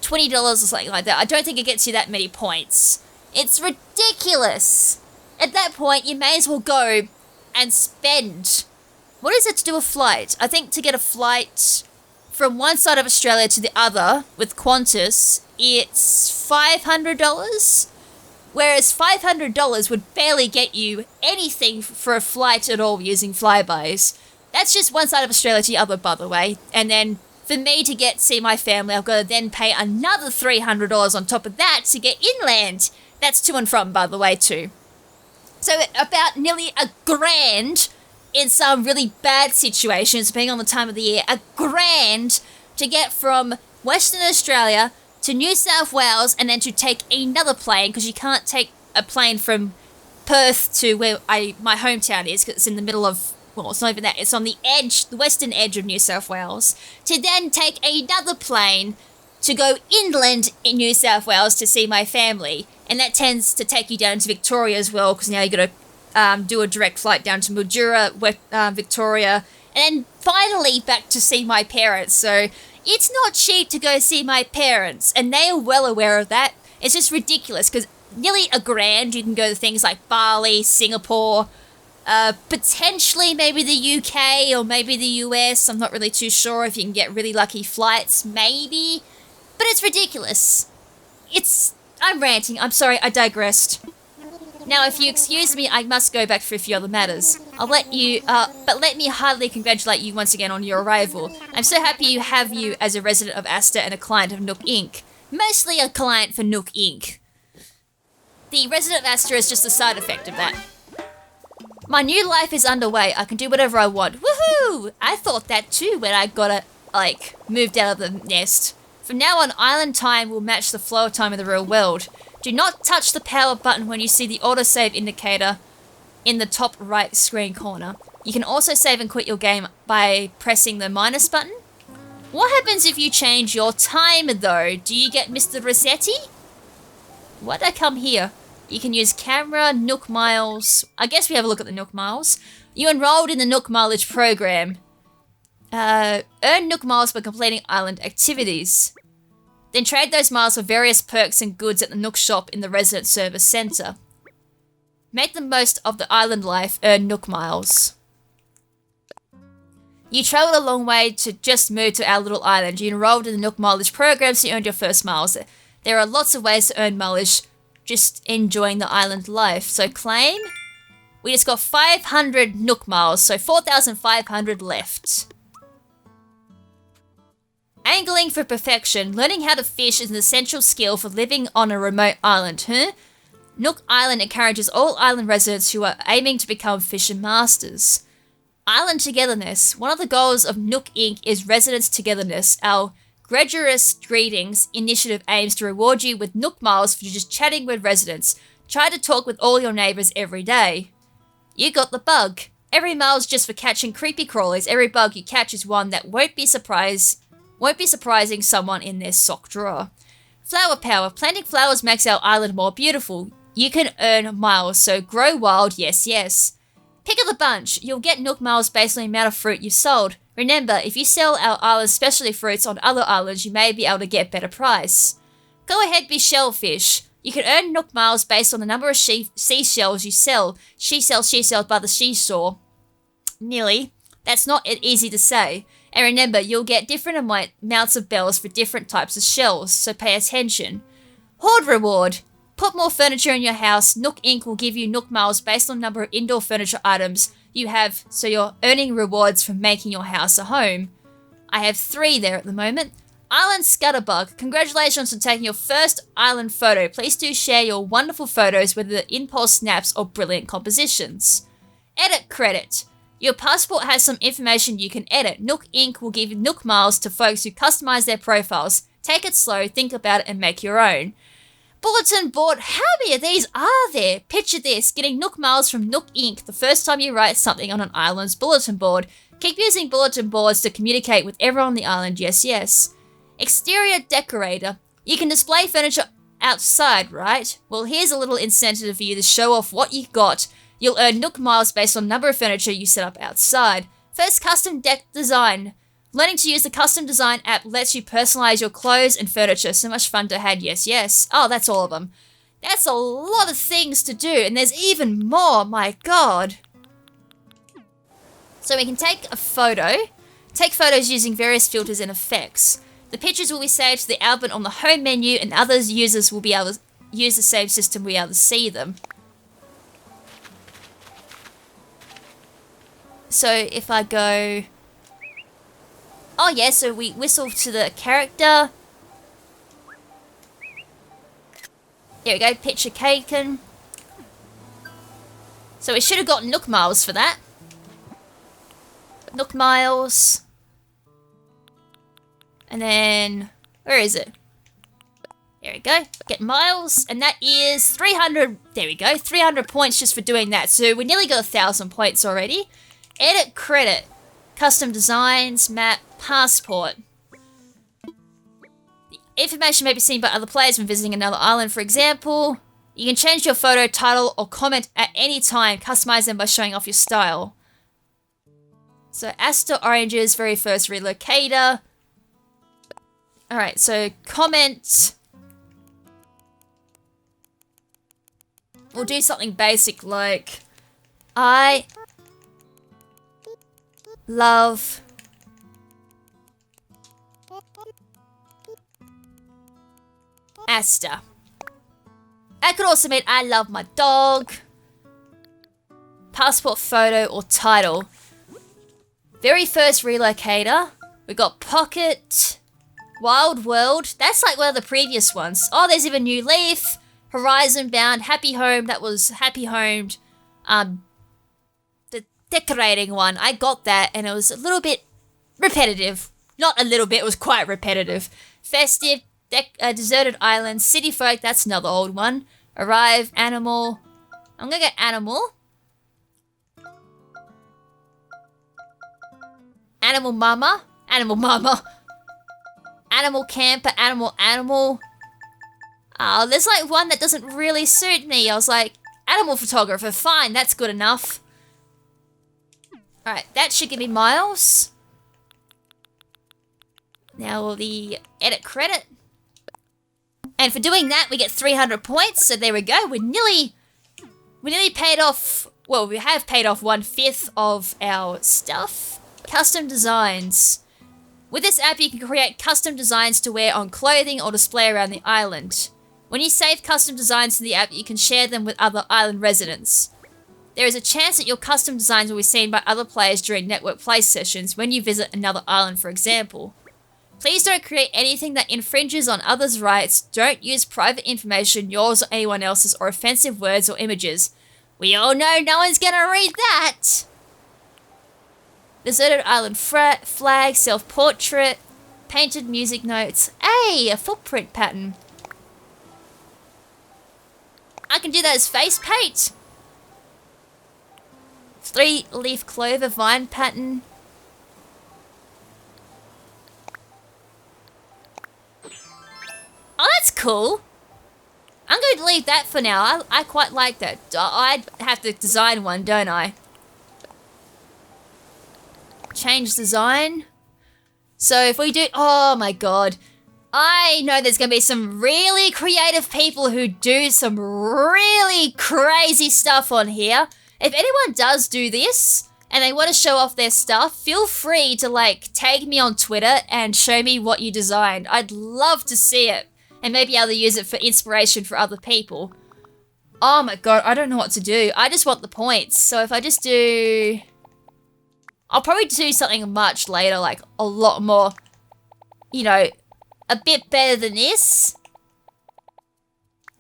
$20 or something like that, I don't think it gets you that many points. It's ridiculous. At that point, you may as well go and spend. What is it to do a flight? I think to get a flight from one side of Australia to the other with Qantas, it's $500. Whereas $500 would barely get you anything for a flight at all using flybys. That's just one side of Australia to the other, by the way. And then for me to see my family, I've got to then pay another $300 on top of that to get inland. That's to and from, by the way, too. So about nearly $1,000 in some really bad situations, depending on the time of the year, $1,000 to get from Western Australia to New South Wales and then to take another plane, because you can't take a plane from Perth to where my hometown is, because it's in the middle of, well, it's not even that, it's on the edge, the western edge of New South Wales, to then take another plane to go inland in New South Wales to see my family. And that tends to take you down to Victoria as well, because now you got to do a direct flight down to Mildura, Victoria, and then finally back to see my parents. So it's not cheap to go see my parents, and they are well aware of that. It's just ridiculous, because nearly $1,000, you can go to things like Bali, Singapore, potentially maybe the UK or maybe the US. I'm not really too sure if you can get really lucky flights, maybe. But it's ridiculous. I'm ranting. I'm sorry, I digressed. Now, if you excuse me, I must go back for a few other matters. I'll let you, but let me heartily congratulate you once again on your arrival. I'm so happy to have you as a resident of Asta and a client of Nook Inc. Mostly a client for Nook Inc. The resident of Asta is just a side effect of that. My new life is underway. I can do whatever I want. Woohoo! I thought that too when I moved out of the nest. From now on, island time will match the flow of time in the real world. Do not touch the power button when you see the autosave indicator in the top right screen corner. You can also save and quit your game by pressing the minus button. What happens if you change your time though? Do you get Mr. Rossetti? Why'd I come here? You can use camera, Nook Miles. I guess we have a look at the Nook Miles. You enrolled in the Nook Mileage program. Earn Nook Miles by completing island activities. Then trade those miles for various perks and goods at the Nook shop in the Resident Service Centre. Make the most of the island life, earn Nook Miles. You travelled a long way to just move to our little island. You enrolled in the Nook Mileage program, so you earned your first miles. There are lots of ways to earn mileage, just enjoying the island life. So claim. We just got 500 Nook Miles, so 4,500 left. Angling for perfection. Learning how to fish is an essential skill for living on a remote island, huh? Nook Island encourages all island residents who are aiming to become fisher masters. Island togetherness. One of the goals of Nook Inc. is residents togetherness. Our Graduous Greetings initiative aims to reward you with Nook Miles for just chatting with residents. Try to talk with all your neighbours every day. You got the bug. Every mile's just for catching creepy crawlies. Every bug you catch is one that won't be surprising someone in their sock drawer. Flower power. Planting flowers makes our island more beautiful. You can earn miles, so grow wild, yes, yes. Pick of the bunch. You'll get Nook miles based on the amount of fruit you've sold. Remember, if you sell our island's specialty fruits on other islands, you may be able to get a better price. Go ahead, be shellfish. You can earn Nook miles based on the number of seashells you sell. She sells by the seashore. Nearly. That's not easy to say. And remember, you'll get different amounts of bells for different types of shells, so pay attention. Hoard reward. Put more furniture in your house. Nook Inc. will give you Nook miles based on the number of indoor furniture items you have, so you're earning rewards for making your house a home. I have 3 there at the moment. Island Scutterbug. Congratulations on taking your first island photo. Please do share your wonderful photos, whether they're impulse snaps or brilliant compositions. Edit credit. Your passport has some information you can edit. Nook Inc. will give Nook miles to folks who customize their profiles. Take it slow, think about it, and make your own. Bulletin board. How many of these are there? Picture this, getting Nook miles from Nook Inc. the first time you write something on an island's bulletin board. Keep using bulletin boards to communicate with everyone on the island, yes, yes. Exterior decorator. You can display furniture outside, right? Well, here's a little incentive for you to show off what you got. You'll earn Nook miles based on the number of furniture you set up outside. First, custom deck design. Learning to use the custom design app lets you personalize your clothes and furniture. So much fun to have, yes, yes. Oh, that's all of them. That's a lot of things to do, and there's even more, my god. So we can take a photo. Take photos using various filters and effects. The pictures will be saved to the album on the home menu, and other users will be able to use the save system to be able to see them. So if I go... Oh yeah, so we whistle to the character. There we go, picture taken. So we should have got Nook miles for that. Nook miles. And then, where is it? There we go, get miles, and that is 300, there we go, 300 points just for doing that. So we nearly got 1,000 points already. Edit credit, custom designs, map, passport. The information may be seen by other players when visiting another island, for example. You can change your photo, title, or comment at any time, customize them by showing off your style. So Astor Orange's very first relocator. Alright, so comment. We'll do something basic like, I love Asta. I could also mean I love my dog. Passport photo or title. Very first relocator. We got Pocket. Wild World. That's like one of the previous ones. Oh, there's even New Leaf. Horizon Bound. Happy Home. That was Happy Homed. The decorating one. I got that and it was a little bit repetitive. Not a little bit. It was quite repetitive. Festive. Deserted Island. City Folk. That's another old one. Arrive. Animal. I'm gonna get Animal. Animal Mama. Animal Mama. Animal Camper. Animal. Oh, there's like one that doesn't really suit me. I was like, Animal Photographer. Fine, that's good enough. Alright, that should give me miles. Now the edit credit. And for doing that, we get 300 points. So there we go. We nearly paid off. Well, we have paid off 1/5 of our stuff. Custom designs. With this app, you can create custom designs to wear on clothing or display around the island. When you save custom designs to the app, you can share them with other island residents. There is a chance that your custom designs will be seen by other players during network play sessions when you visit another island, for example. Please don't create anything that infringes on others' rights. Don't use private information, yours or anyone else's, or offensive words or images. We all know no one's gonna read that! Deserted Island flag, self-portrait, painted music notes. Hey, a footprint pattern. I can do that as face paint. 3-leaf clover vine pattern. Oh, that's cool. cool. I'm going to leave that for now. I quite like that. I'd have to design one, don't I? Change design. So if we do... Oh my god. I know there's going to be some really creative people who do some really crazy stuff on here. If anyone does do this and they want to show off their stuff, feel free to like tag me on Twitter and show me what you designed. I'd love to see it and maybe able to use it for inspiration for other people. Oh my god, I don't know what to do. I just want the points. So if I just do... I'll probably do something much later, like a lot more, you know, a bit better than this.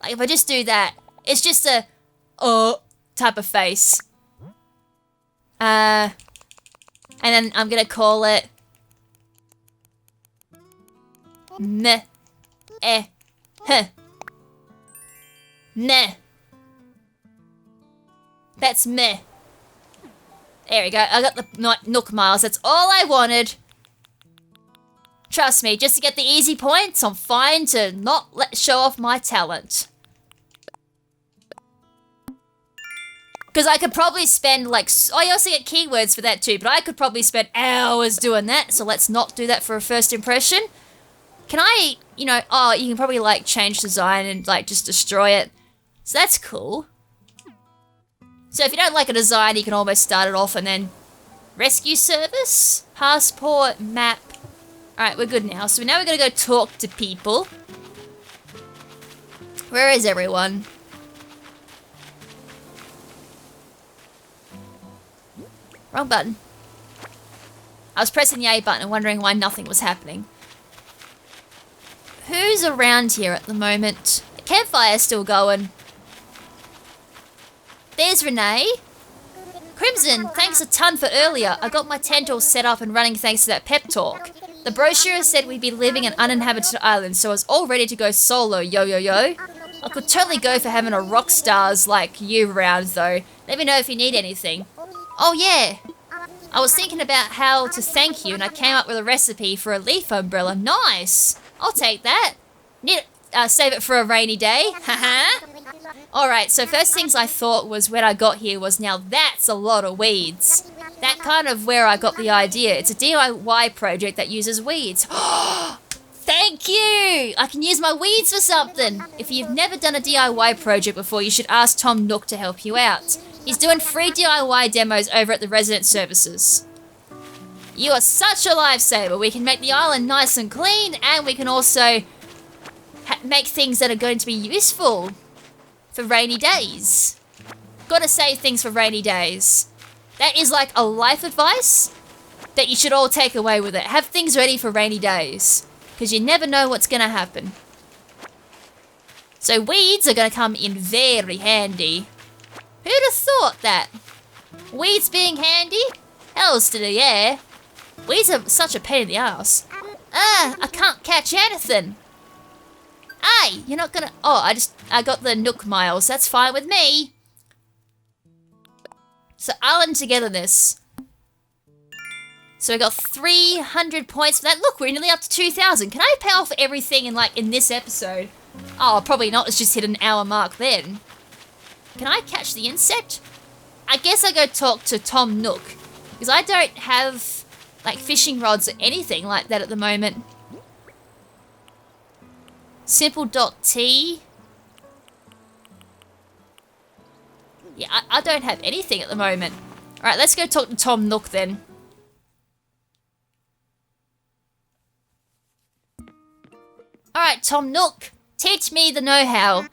Like if I just do that, it's just a type of face. And then I'm gonna call it meh, huh. Meh. That's meh. There we go. I got the Nook Miles. That's all I wanted. Trust me, just to get the easy points, I'm fine to not show off my talent. Because I could probably spend like... I also get keywords for that too, but I could probably spend hours doing that, so let's not do that for a first impression. Can I, you know... Oh, you can probably like change design and like just destroy it. So that's cool. So if you don't like a design, you can almost start it off and then... Rescue service? Passport, map... Alright, we're good now. So now we're gonna go talk to people. Where is everyone? Wrong button. I was pressing the A button and wondering why nothing was happening. Who's around here at the moment? The campfire's still going. There's Renee. KrimZen, thanks a ton for earlier. I got my tent all set up and running thanks to that pep talk. The brochure said we'd be living an uninhabited island, so I was all ready to go solo, yo. I could totally go for having a rock stars like you around though. Let me know if you need anything. Oh yeah, I was thinking about how to thank you and I came up with a recipe for a leaf umbrella. Nice! I'll take that. Need save it for a rainy day. Haha. Alright, so first things I thought was when I got here was, now that's a lot of weeds. That kind of where I got the idea. It's a DIY project that uses weeds. Thank you! I can use my weeds for something. If you've never done a DIY project before, you should ask Tom Nook to help you out. He's doing free DIY demos over at the resident services. You are such a lifesaver. We can make the island nice and clean, and we can also make things that are going to be useful for rainy days. Gotta save things for rainy days. That is like a life advice that you should all take away with it. Have things ready for rainy days, because you never know what's gonna happen. So weeds are gonna come in very handy. Who'd have thought that? Weeds being handy? Hells to the air. Weeds are such a pain in the ass. I can't catch anything. Hey, you're not gonna... Oh, I got the Nook Miles. That's fine with me. So, island togetherness. So we got 300 points for that. Look, we're nearly up to 2,000. Can I pay off everything in this episode? Oh, probably not. Let's just hit an hour mark then. Can I catch the insect? I guess I go talk to Tom Nook, because I don't have like fishing rods or anything like that at the moment. Simple.t. Yeah, I don't have anything at the moment. Alright, let's go talk to Tom Nook then. Alright, Tom Nook, teach me the know-how.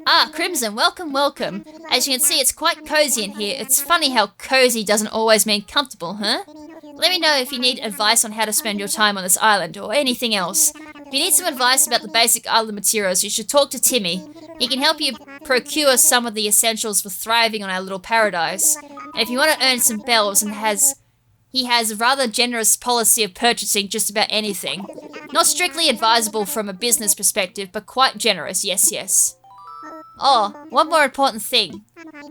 Ah, KrimZen, welcome. As you can see, it's quite cozy in here. It's funny how cozy doesn't always mean comfortable, huh? Let me know if you need advice on how to spend your time on this island, or anything else. If you need some advice about the basic island materials, you should talk to Timmy. He can help you procure some of the essentials for thriving on our little paradise. And if you want to earn some bells, he has a rather generous policy of purchasing just about anything. Not strictly advisable from a business perspective, but quite generous, yes. Oh, one more important thing.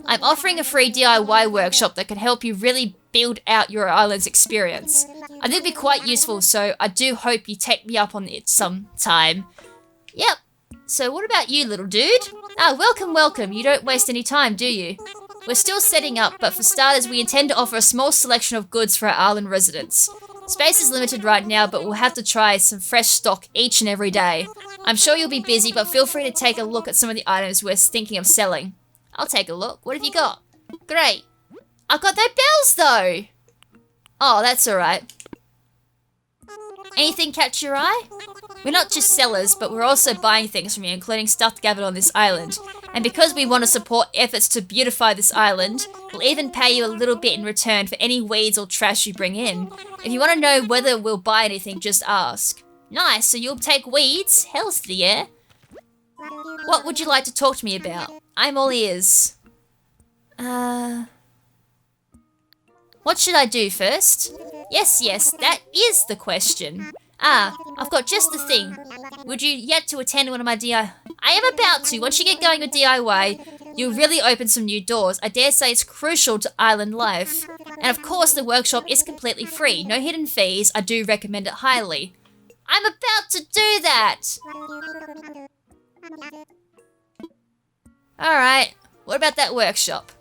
I'm offering a free DIY workshop that can help you really build out your island's experience. I think it'd be quite useful, so I do hope you take me up on it sometime. Yep. So what about you, little dude? Ah, welcome, welcome. You don't waste any time, do you? We're still setting up, but for starters, we intend to offer a small selection of goods for our island residents. Space is limited right now, but we'll have to try some fresh stock each and every day. I'm sure you'll be busy, but feel free to take a look at some of the items we're thinking of selling. I'll take a look. What have you got? Great. I've got no bells, though. Oh, that's alright. Anything catch your eye? We're not just sellers, but we're also buying things from you, including stuff gathered on this island. And because we want to support efforts to beautify this island, we'll even pay you a little bit in return for any weeds or trash you bring in. If you want to know whether we'll buy anything, just ask. Nice, so you'll take weeds? Hell's to the air. What would you like to talk to me about? I'm all ears. What should I do first? Yes, that is the question. Ah, I've got just the thing. Would you yet to attend one of my I am about to. Once you get going with DIY, you'll really open some new doors. I dare say it's crucial to island life. And of course, the workshop is completely free. No hidden fees. I do recommend it highly. I'm about to do that! Alright, what about that workshop?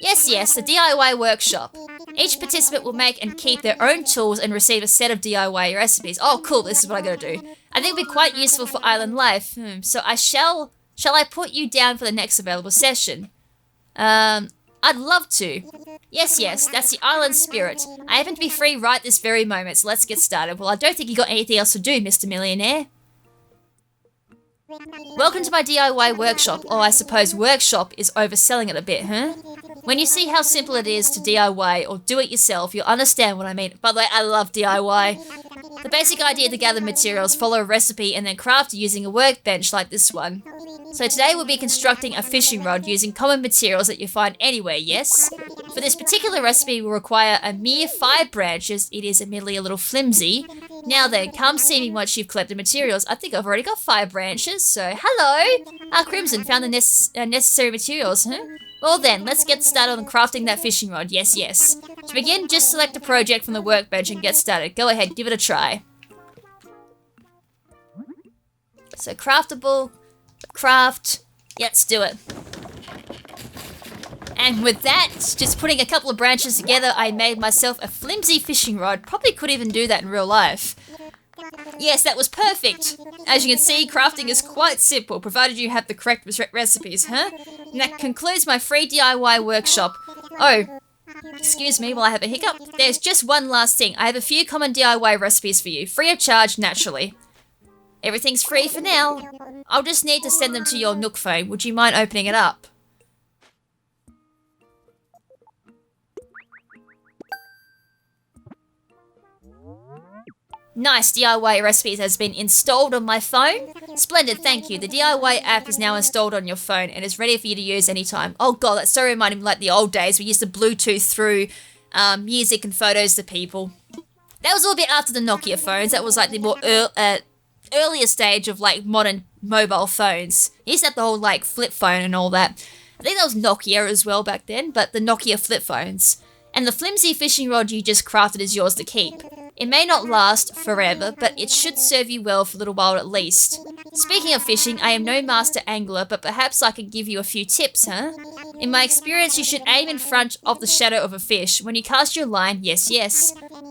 Yes, the DIY workshop. Each participant will make and keep their own tools and receive a set of DIY recipes. Oh, cool, this is what I gotta do. I think it'll be quite useful for island life. So shall I put you down for the next available session? I'd love to. Yes, that's the island spirit. I happen to be free right this very moment, so let's get started. Well, I don't think you got anything else to do, Mr. Millionaire. Welcome to my DIY workshop. Oh, I suppose workshop is overselling it a bit, huh? When you see how simple it is to DIY or do it yourself, you'll understand what I mean. By the way, I love DIY. The basic idea to gather materials, follow a recipe, and then craft using a workbench like this one. So today we'll be constructing a fishing rod using common materials that you find anywhere, yes? For this particular recipe, we'll require a mere 5 branches. It is admittedly a little flimsy. Now then, come see me once you've collected materials. I think I've already got 5 branches, so hello! KrimZen found the necessary materials, huh? Well then, let's get started on crafting that fishing rod, yes. To begin, just select a project from the workbench and get started. Go ahead, give it a try. So craftable, craft, let's do it. And with that, just putting a couple of branches together, I made myself a flimsy fishing rod. Probably could even do that in real life. Yes, that was perfect. As you can see, crafting is quite simple, provided you have the correct recipes, huh? And that concludes my free DIY workshop. Oh, excuse me while I have a hiccup. There's just one last thing. I have a few common DIY recipes for you, free of charge, naturally. Everything's free for now. I'll just need to send them to your Nook phone. Would you mind opening it up? Nice, DIY recipes has been installed on my phone. Splendid, thank you. The DIY app is now installed on your phone and is ready for you to use anytime. Oh god, that's so reminding me like the old days. We used to Bluetooth through music and photos to people. That was a little bit after the Nokia phones. That was like the more earlier stage of like modern mobile phones. You used to have the whole like flip phone and all that. I think that was Nokia as well back then, but the Nokia flip phones. And the flimsy fishing rod you just crafted is yours to keep. It may not last forever, but it should serve you well for a little while at least. Speaking of fishing, I am no master angler, but perhaps I could give you a few tips, huh? In my experience, you should aim in front of the shadow of a fish. When you cast your line, yes.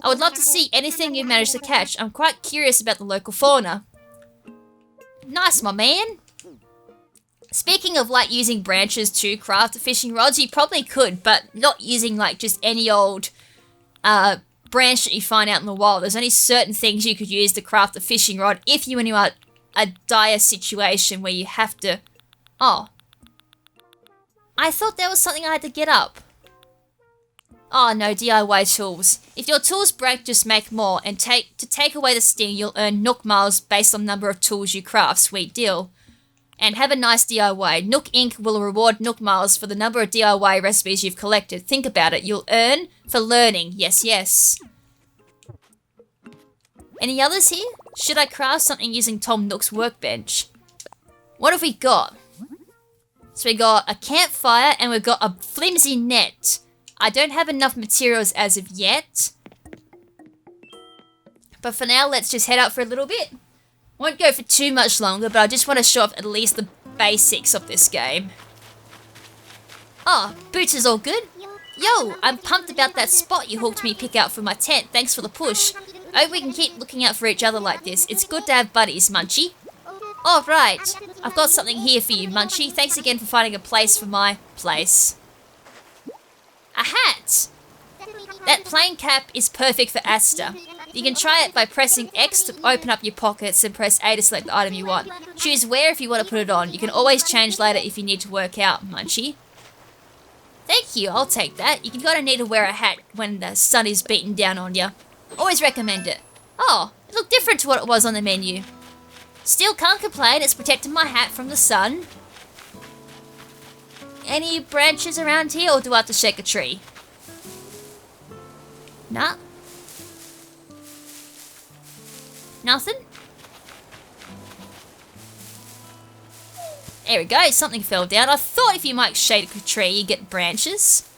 I would love to see anything you manage to catch. I'm quite curious about the local fauna. Nice, my man. Speaking of like using branches to craft fishing rods, you probably could, but not using like just any old branch that you find out in the wild. There's only certain things you could use to craft a fishing rod if you are in a dire situation where you have to... Oh. I thought there was something I had to get up. Oh no, DIY tools. If your tools break, just make more, and to take away the sting, you'll earn Nook miles based on the number of tools you craft. Sweet deal. And have a nice DIY. Nook Inc. will reward Nook miles for the number of DIY recipes you've collected. Think about it. You'll earn for learning. Yes. Any others here? Should I craft something using Tom Nook's workbench? What have we got? So we got a campfire and we've got a flimsy net. I don't have enough materials as of yet. But for now, let's just head out for a little bit. Won't go for too much longer, but I just want to show off at least the basics of this game. Oh, boots is all good. Yo, I'm pumped about that spot you helped me pick out for my tent. Thanks for the push. I hope we can keep looking out for each other like this. It's good to have buddies, Munchie. Oh, right. I've got something here for you, Munchie. Thanks again for finding a place for my place. A hat! That plain cap is perfect for Asta. You can try it by pressing X to open up your pockets and press A to select the item you want. Choose where if you want to put it on. You can always change later if you need to work out, Munchie. Thank you, I'll take that. You're gonna need to wear a hat when the sun is beating down on you. Always recommend it. Oh, it looked different to what it was on the menu. Still can't complain, it's protecting my hat from the sun. Any branches around here, or do I have to shake a tree? Nah. Nothing? There we go, something fell down. I thought if you might shake a tree, you get branches.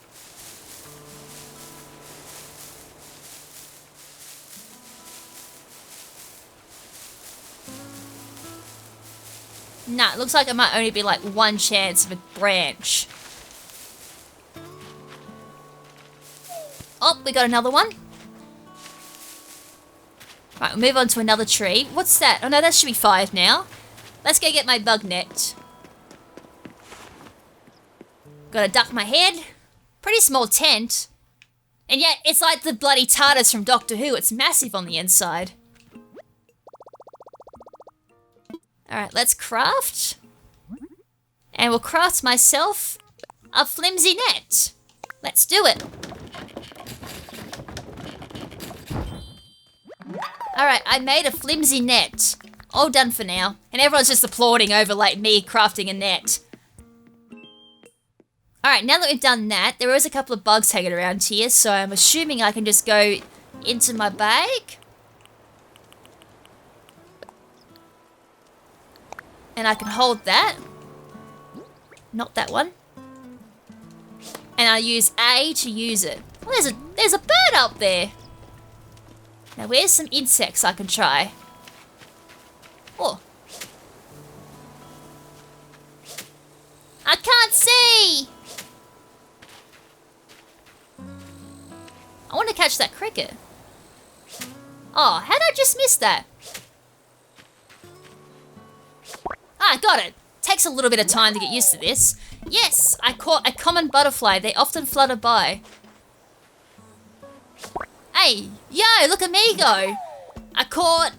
Nah, it looks like it might only be like one chance of a branch. Oh, we got another one. Right, we'll move on to another tree. What's that? Oh no, that should be 5 now. Let's go get my bug net. Gotta duck my head. Pretty small tent. And yet, it's like the bloody TARDIS from Doctor Who. It's massive on the inside. Alright, let's craft. And we'll craft myself a flimsy net. Let's do it. Alright, I made a flimsy net. All done for now. And everyone's just applauding over, like, me crafting a net. Alright, now that we've done that, there is a couple of bugs hanging around here, so I'm assuming I can just go into my bag. And I can hold that. Not that one. And I use A to use it. Oh, there's a bird up there. Now where's some insects I can try? Oh. I can't see! I want to catch that cricket. Oh, how did I just miss that? Ah, got it. Takes a little bit of time to get used to this. Yes, I caught a common butterfly. They often flutter by. Hey, yo, look at me go. I caught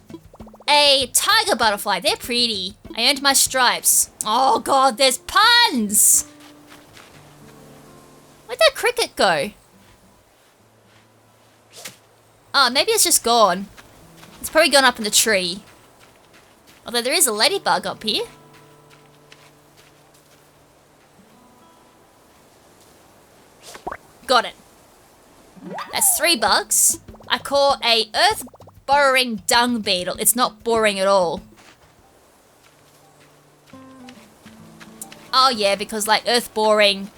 a tiger butterfly. They're pretty. I earned my stripes. Oh god, there's puns! Where'd that cricket go? Oh, maybe it's just gone. It's probably gone up in the tree. Although there is a ladybug up here. Got it. That's 3 bugs. I caught a earth-burrowing dung beetle. It's not boring at all. Oh yeah, because like earth-boring...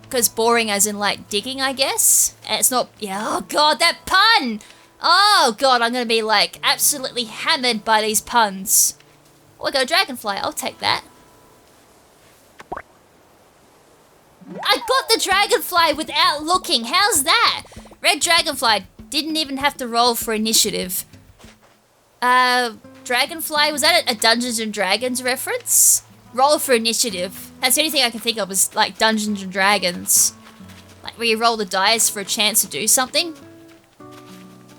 Because boring as in like digging, I guess? And it's not... Yeah, oh god, that pun! Oh god, I'm gonna be like absolutely hammered by these puns. Oh, I got a dragonfly. I'll take that. I got the dragonfly without looking. How's that? Red dragonfly didn't even have to roll for initiative. Dragonfly, was that a Dungeons and Dragons reference? Roll for initiative. That's the only thing I can think of is like Dungeons and Dragons. Like where you roll the dice for a chance to do something.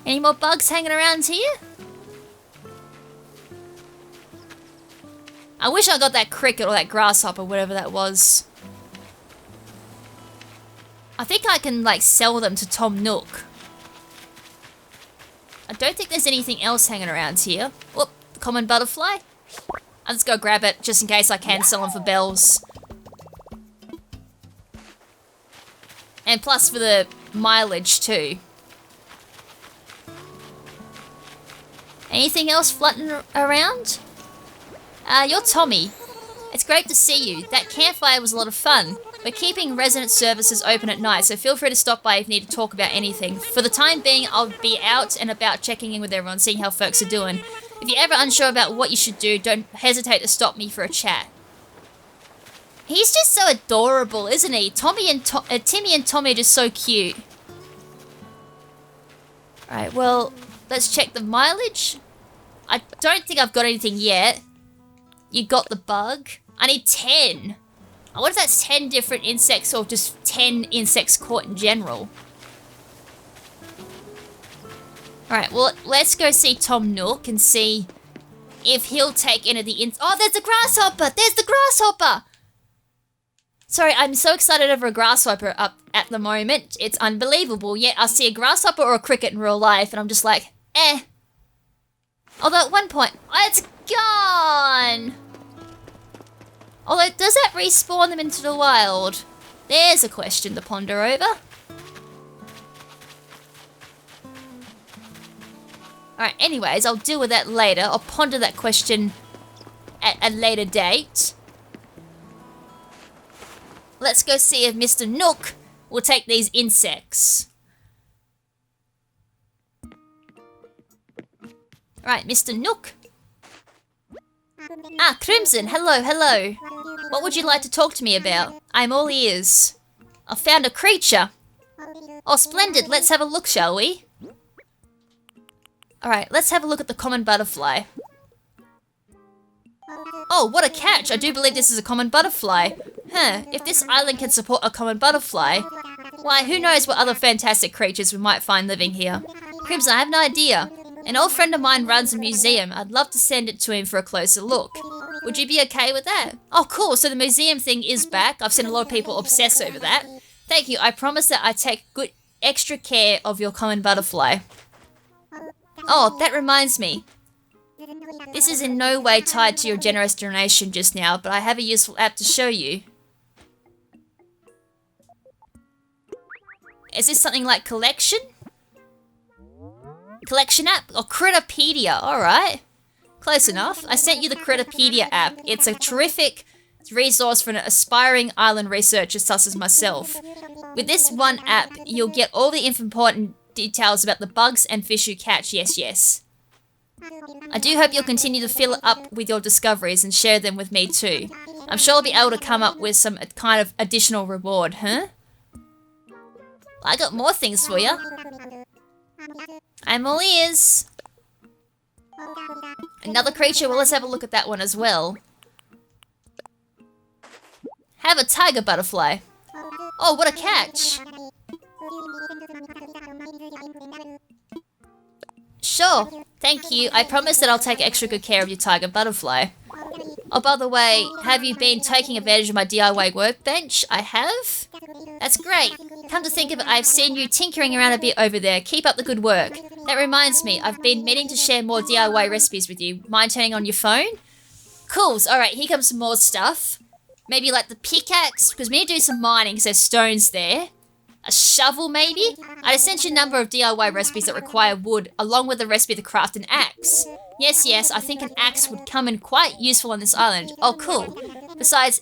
Any more bugs hanging around here? I wish I got that cricket or that grasshopper, whatever that was. I think I can like sell them to Tom Nook. I don't think there's anything else hanging around here. Whoop, common butterfly. I'll just go grab it just in case I can sell them for bells. And plus for the mileage too. Anything else floating around? You're Tommy. It's great to see you. That campfire was a lot of fun. We're keeping resident services open at night, so feel free to stop by if you need to talk about anything. For the time being, I'll be out and about checking in with everyone, seeing how folks are doing. If you're ever unsure about what you should do, don't hesitate to stop me for a chat. He's just so adorable, isn't he? Timmy and Tommy are just so cute. Alright, well, let's check the mileage. I don't think I've got anything yet. You got the bug. I need 10. I wonder if that's 10 different insects or just 10 insects caught in general. Alright, well, let's go see Tom Nook and see if he'll take any of the Oh, there's the grasshopper! There's the grasshopper! Sorry, I'm so excited over a grasshopper up at the moment. It's unbelievable. Yet I see a grasshopper or a cricket in real life and I'm just like, eh. Although at one point, it's gone! Although, does that respawn them into the wild? There's a question to ponder over. Alright, anyways, I'll deal with that later. I'll ponder that question at a later date. Let's go see if Mr. Nook will take these insects. Right, Mr. Nook. Ah, KrimZen, hello, hello. What would you like to talk to me about? I'm all ears. I found a creature. Oh, splendid. Let's have a look, shall we? Alright, let's have a look at the common butterfly. Oh, what a catch! I do believe this is a common butterfly. Huh, if this island can support a common butterfly, why, who knows what other fantastic creatures we might find living here. KrimZen, I have no idea. An old friend of mine runs a museum. I'd love to send it to him for a closer look. Would you be okay with that? Oh, cool, so the museum thing is back. I've seen a lot of people obsess over that. Thank you, I promise that I take good extra care of your common butterfly. Oh, that reminds me. This is in no way tied to your generous donation just now, but I have a useful app to show you. Is this something like collection? Collection app? Or Critterpedia, alright. Close enough. I sent you the Critterpedia app. It's a terrific resource for an aspiring island researcher such as myself. With this one app, you'll get all the important details about the bugs and fish you catch, yes. I do hope you'll continue to fill it up with your discoveries and share them with me too. I'm sure I'll be able to come up with some kind of additional reward, huh? I got more things for you. I'm all ears. Another creature, well, let's have a look at that one as well. Have a tiger butterfly. Oh, what a catch! Sure, thank you. I promise that I'll take extra good care of your tiger butterfly. Oh, by the way, have you been taking advantage of my DIY workbench? I have? That's great. Come to think of it, I've seen you tinkering around a bit over there. Keep up the good work. That reminds me, I've been meaning to share more DIY recipes with you. Mind turning on your phone? Cool. Alright, here comes some more stuff. Maybe like the pickaxe, because we need to do some mining because there's stones there. A shovel, maybe? I sent you a number of DIY recipes that require wood, along with the recipe to craft an axe. Yes, I think an axe would come in quite useful on this island. Oh, cool. Besides,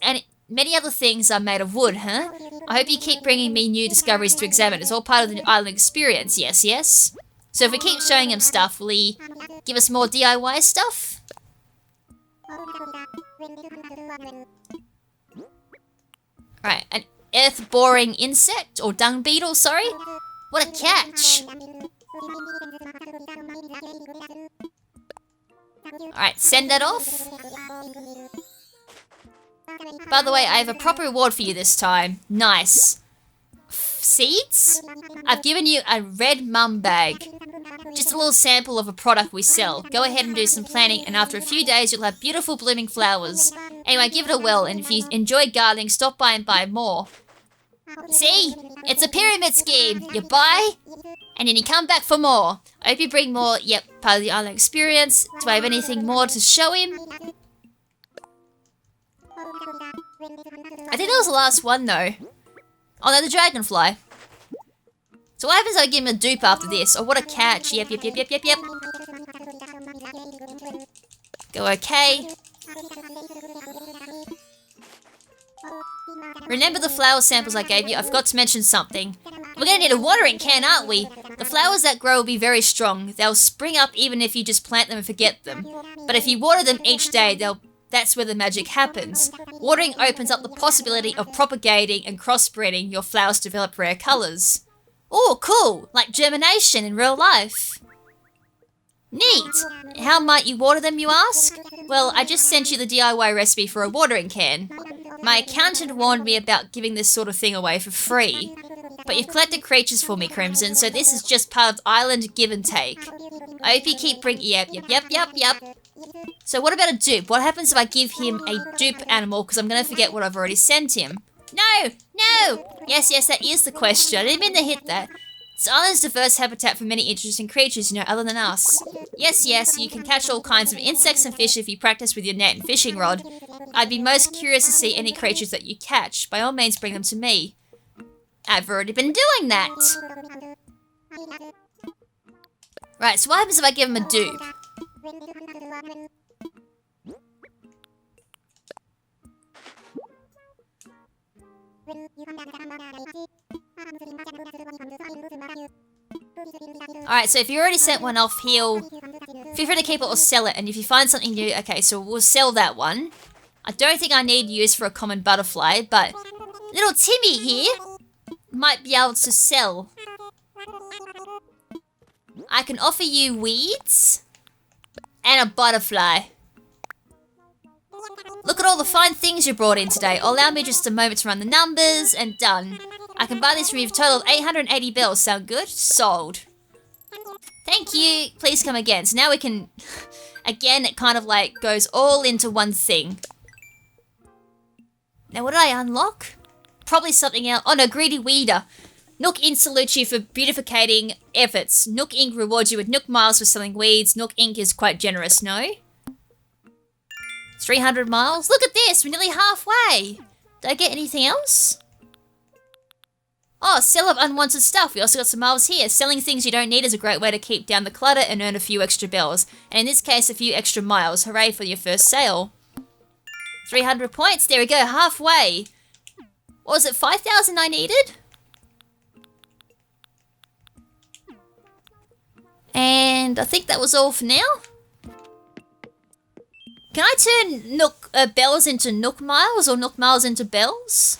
many other things are made of wood, huh? I hope you keep bringing me new discoveries to examine. It's all part of the island experience, yes. So if we keep showing him stuff, will he give us more DIY stuff? Right, an earth-boring insect, or dung beetle, sorry? What a catch! Alright, send that off. By the way, I have a proper reward for you this time. Nice. Seeds? I've given you a red mum bag. Just a little sample of a product we sell. Go ahead and do some planting, and after a few days you'll have beautiful blooming flowers. Anyway, give it a whirl, and if you enjoy gardening, stop by and buy more. See? It's a pyramid scheme. You buy, and then you come back for more. I hope you bring more. Yep, part of the island experience. Do I have anything more to show him? I think that was the last one, though. Oh, no, the dragonfly. So what happens if I give him a dupe after this? Oh, what a catch. Yep. Go okay. Remember the flower samples I gave you? I forgot to mention something. We're gonna need a watering can, aren't we? The flowers that grow will be very strong. They'll spring up even if you just plant them and forget them. But if you water them each day, that's where the magic happens. Watering opens up the possibility of propagating and crossbreeding your flowers to develop rare colours. Oh, cool! Like germination in real life. Neat! How might you water them, you ask? Well, I just sent you the DIY recipe for a watering can. My accountant warned me about giving this sort of thing away for free. But you've collected creatures for me, KrimZen, so this is just part of island give and take. I hope you keep bringing... Yep. So what about a dupe? What happens if I give him a dupe animal, because I'm going to forget what I've already sent him? No! Yes, that is the question. I didn't mean to hit that. This island's diverse habitat for many interesting creatures, other than us. Yes, you can catch all kinds of insects and fish if you practice with your net and fishing rod. I'd be most curious to see any creatures that you catch. By all means, bring them to me. I've already been doing that. Right, so what happens if I give him a dupe? Alright, so if you already sent one off, feel free to keep it or sell it, and if you find something new, okay, so we'll sell that one. I don't think I need use for a common butterfly, but little Timmy here might be able to sell. I can offer you weeds and a butterfly. Look at all the fine things you brought in today. Allow me just a moment to run the numbers, and done. I can buy this from you for a total of 880 bells. Sound good? Sold. Thank you. Please come again. So now we can... Again, it kind of like goes all into one thing. Now, what did I unlock? Probably something else. Oh no, Greedy Weeder. Nook Ink salutes you for beautificating efforts. Nook Ink rewards you with Nook Miles for selling weeds. Nook Ink is quite generous, no? 300 miles? Look at this! We're nearly halfway! Did I get anything else? Oh, sell of unwanted stuff. We also got some miles here. Selling things you don't need is a great way to keep down the clutter and earn a few extra bells. And in this case, a few extra miles. Hooray for your first sale. 300 points. There we go, halfway. What was it, 5,000 I needed? And I think that was all for now. Can I turn Nook bells into Nook Miles or Nook Miles into bells?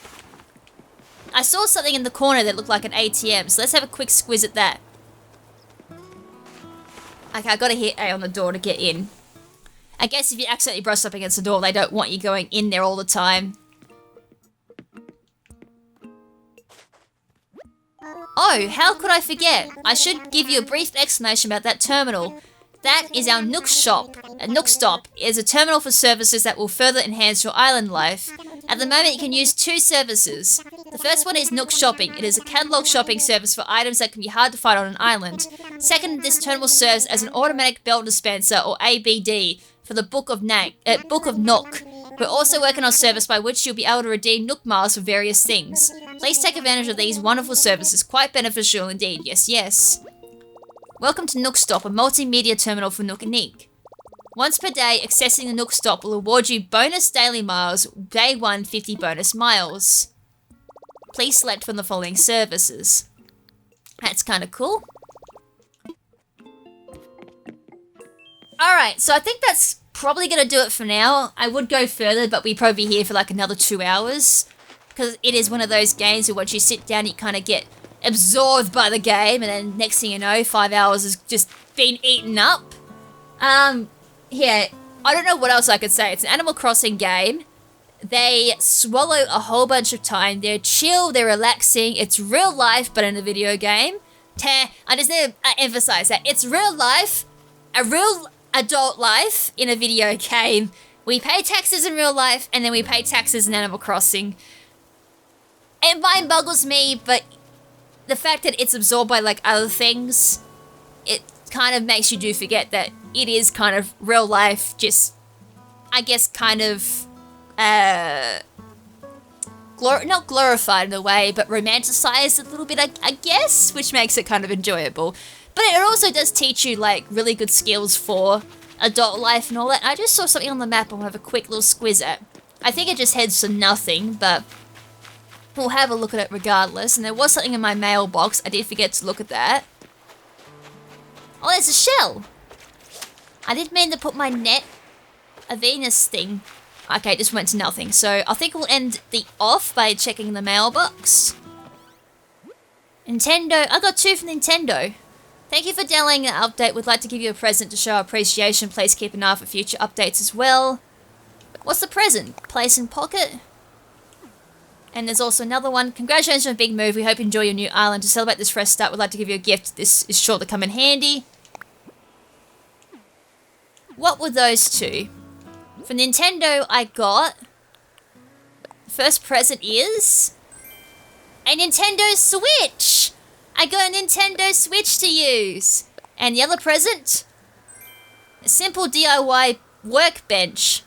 I saw something in the corner that looked like an ATM, so let's have a quick squiz at that. Okay, I gotta hit A on the door to get in. I guess if you accidentally brush up against the door, they don't want you going in there all the time. Oh, how could I forget? I should give you a brief explanation about that terminal. That is our Nook Shop. A Nook Stop is a terminal for services that will further enhance your island life. At the moment, you can use two services. The first one is Nook Shopping. It is a catalog shopping service for items that can be hard to find on an island. Second, this terminal serves as an automatic bell dispenser, or ABD, for the Book of Nook. We're also working on a service by which you'll be able to redeem Nook Miles for various things. Please take advantage of these wonderful services. Quite beneficial indeed. Yes. Welcome to Nook Stop, a multimedia terminal for Nook and Ink. Once per day, accessing the Nook Stop will award you bonus daily miles, day 1 50 bonus miles. Please select from the following services. That's kind of cool. Alright, so I think that's probably going to do it for now. I would go further, but we'd probably be here for like another 2 hours. Because it is one of those games where once you sit down, you kind of get absorbed by the game, and then next thing you know, 5 hours has just been eaten up. Yeah, I don't know what else I could say. It's an Animal Crossing game. They swallow a whole bunch of time. They're chill, they're relaxing. It's real life, but in a video game. I just need to emphasize that. It's real life, a real adult life in a video game. We pay taxes in real life, and then we pay taxes in Animal Crossing. It mind boggles me, but the fact that it's absorbed by like other things, it kind of makes you do forget that it is kind of real life, just, I guess, kind of, not glorified in a way, but romanticized a little bit, I guess, which makes it kind of enjoyable. But it also does teach you, like, really good skills for adult life and all that. I just saw something on the map I want to have a quick little squiz at. I think it just heads to nothing, but we'll have a look at it regardless. And there was something in my mailbox. I did forget to look at that. Oh, there's a shell. I didn't mean to put my net, a Venus thing. Okay, this went to nothing. So I think we'll end the off by checking the mailbox. Nintendo, I got 2 from Nintendo. Thank you for downloading an update. Would like to give you a present to show our appreciation. Please keep an eye for future updates as well. What's the present? Place in pocket. And there's also another one. Congratulations on a big move. We hope you enjoy your new island. To celebrate this fresh start, we'd like to give you a gift. This is sure to come in handy. What were those 2? For Nintendo, I got... First present is... a Nintendo Switch! I got a Nintendo Switch to use. And the other present? A simple DIY workbench.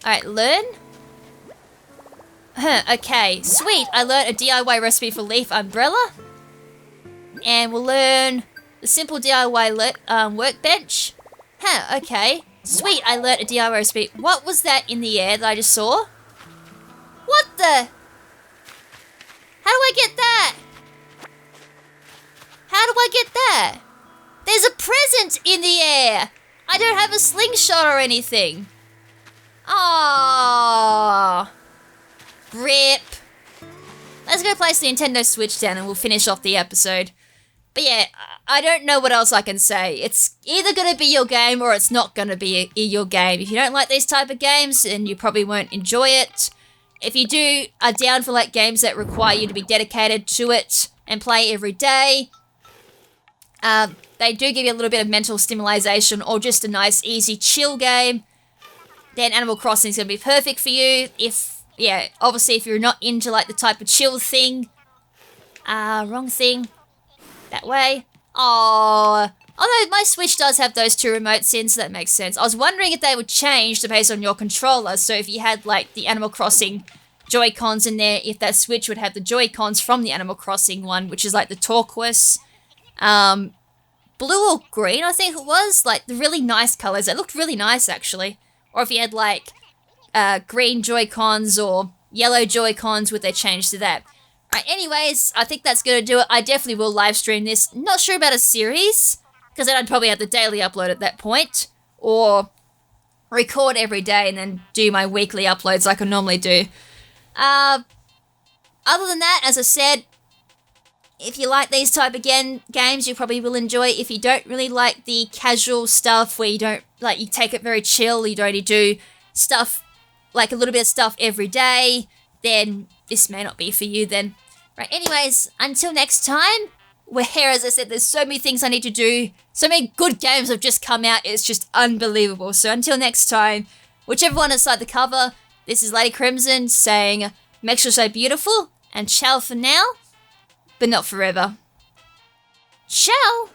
Alright, learn. Okay, sweet. I learned a DIY recipe for leaf umbrella. And we'll learn the simple DIY workbench. Okay. Sweet, I learned a DIY recipe. What was that in the air that I just saw? What the? How do I get that? How do I get that? There's a present in the air. I don't have a slingshot or anything. Aww. Rip. Let's go place the Nintendo Switch down and we'll finish off the episode. But yeah, I don't know what else I can say. It's either going to be your game or it's not going to be your game. If you don't like these type of games, then you probably won't enjoy it. If you are down for like games that require you to be dedicated to it and play every day, they do give you a little bit of mental stimulation or just a nice, easy, chill game, then Animal Crossing is going to be perfect for you. Obviously if you're not into like the type of chill thing, wrong thing, that way. Although my Switch does have those 2 remotes in, so that makes sense. I was wondering if they would change based on your controller, so if you had like the Animal Crossing Joy-Cons in there, if that Switch would have the Joy-Cons from the Animal Crossing one, which is like the turquoise, blue or green, I think it was, like the really nice colors. It looked really nice actually. Or if you had like green Joy-Cons or yellow Joy-Cons, would they change to that? Right, anyways, I think that's going to do it. I definitely will live stream this. Not sure about a series, because then I'd probably have the daily upload at that point, or record every day and then do my weekly uploads like I normally do. Other than that, as I said, if you like these type of games, you probably will enjoy it. If you don't really like the casual stuff where you don't, like, you take it very chill, you only do stuff, like a little bit of stuff every day, then this may not be for you then. Right, anyways, until next time, where, as I said, there's so many things I need to do, so many good games have just come out, it's just unbelievable. So until next time, whichever one is side the cover, this is Lady KrimZen saying, make sure so beautiful, and ciao for now, but not forever. Ciao!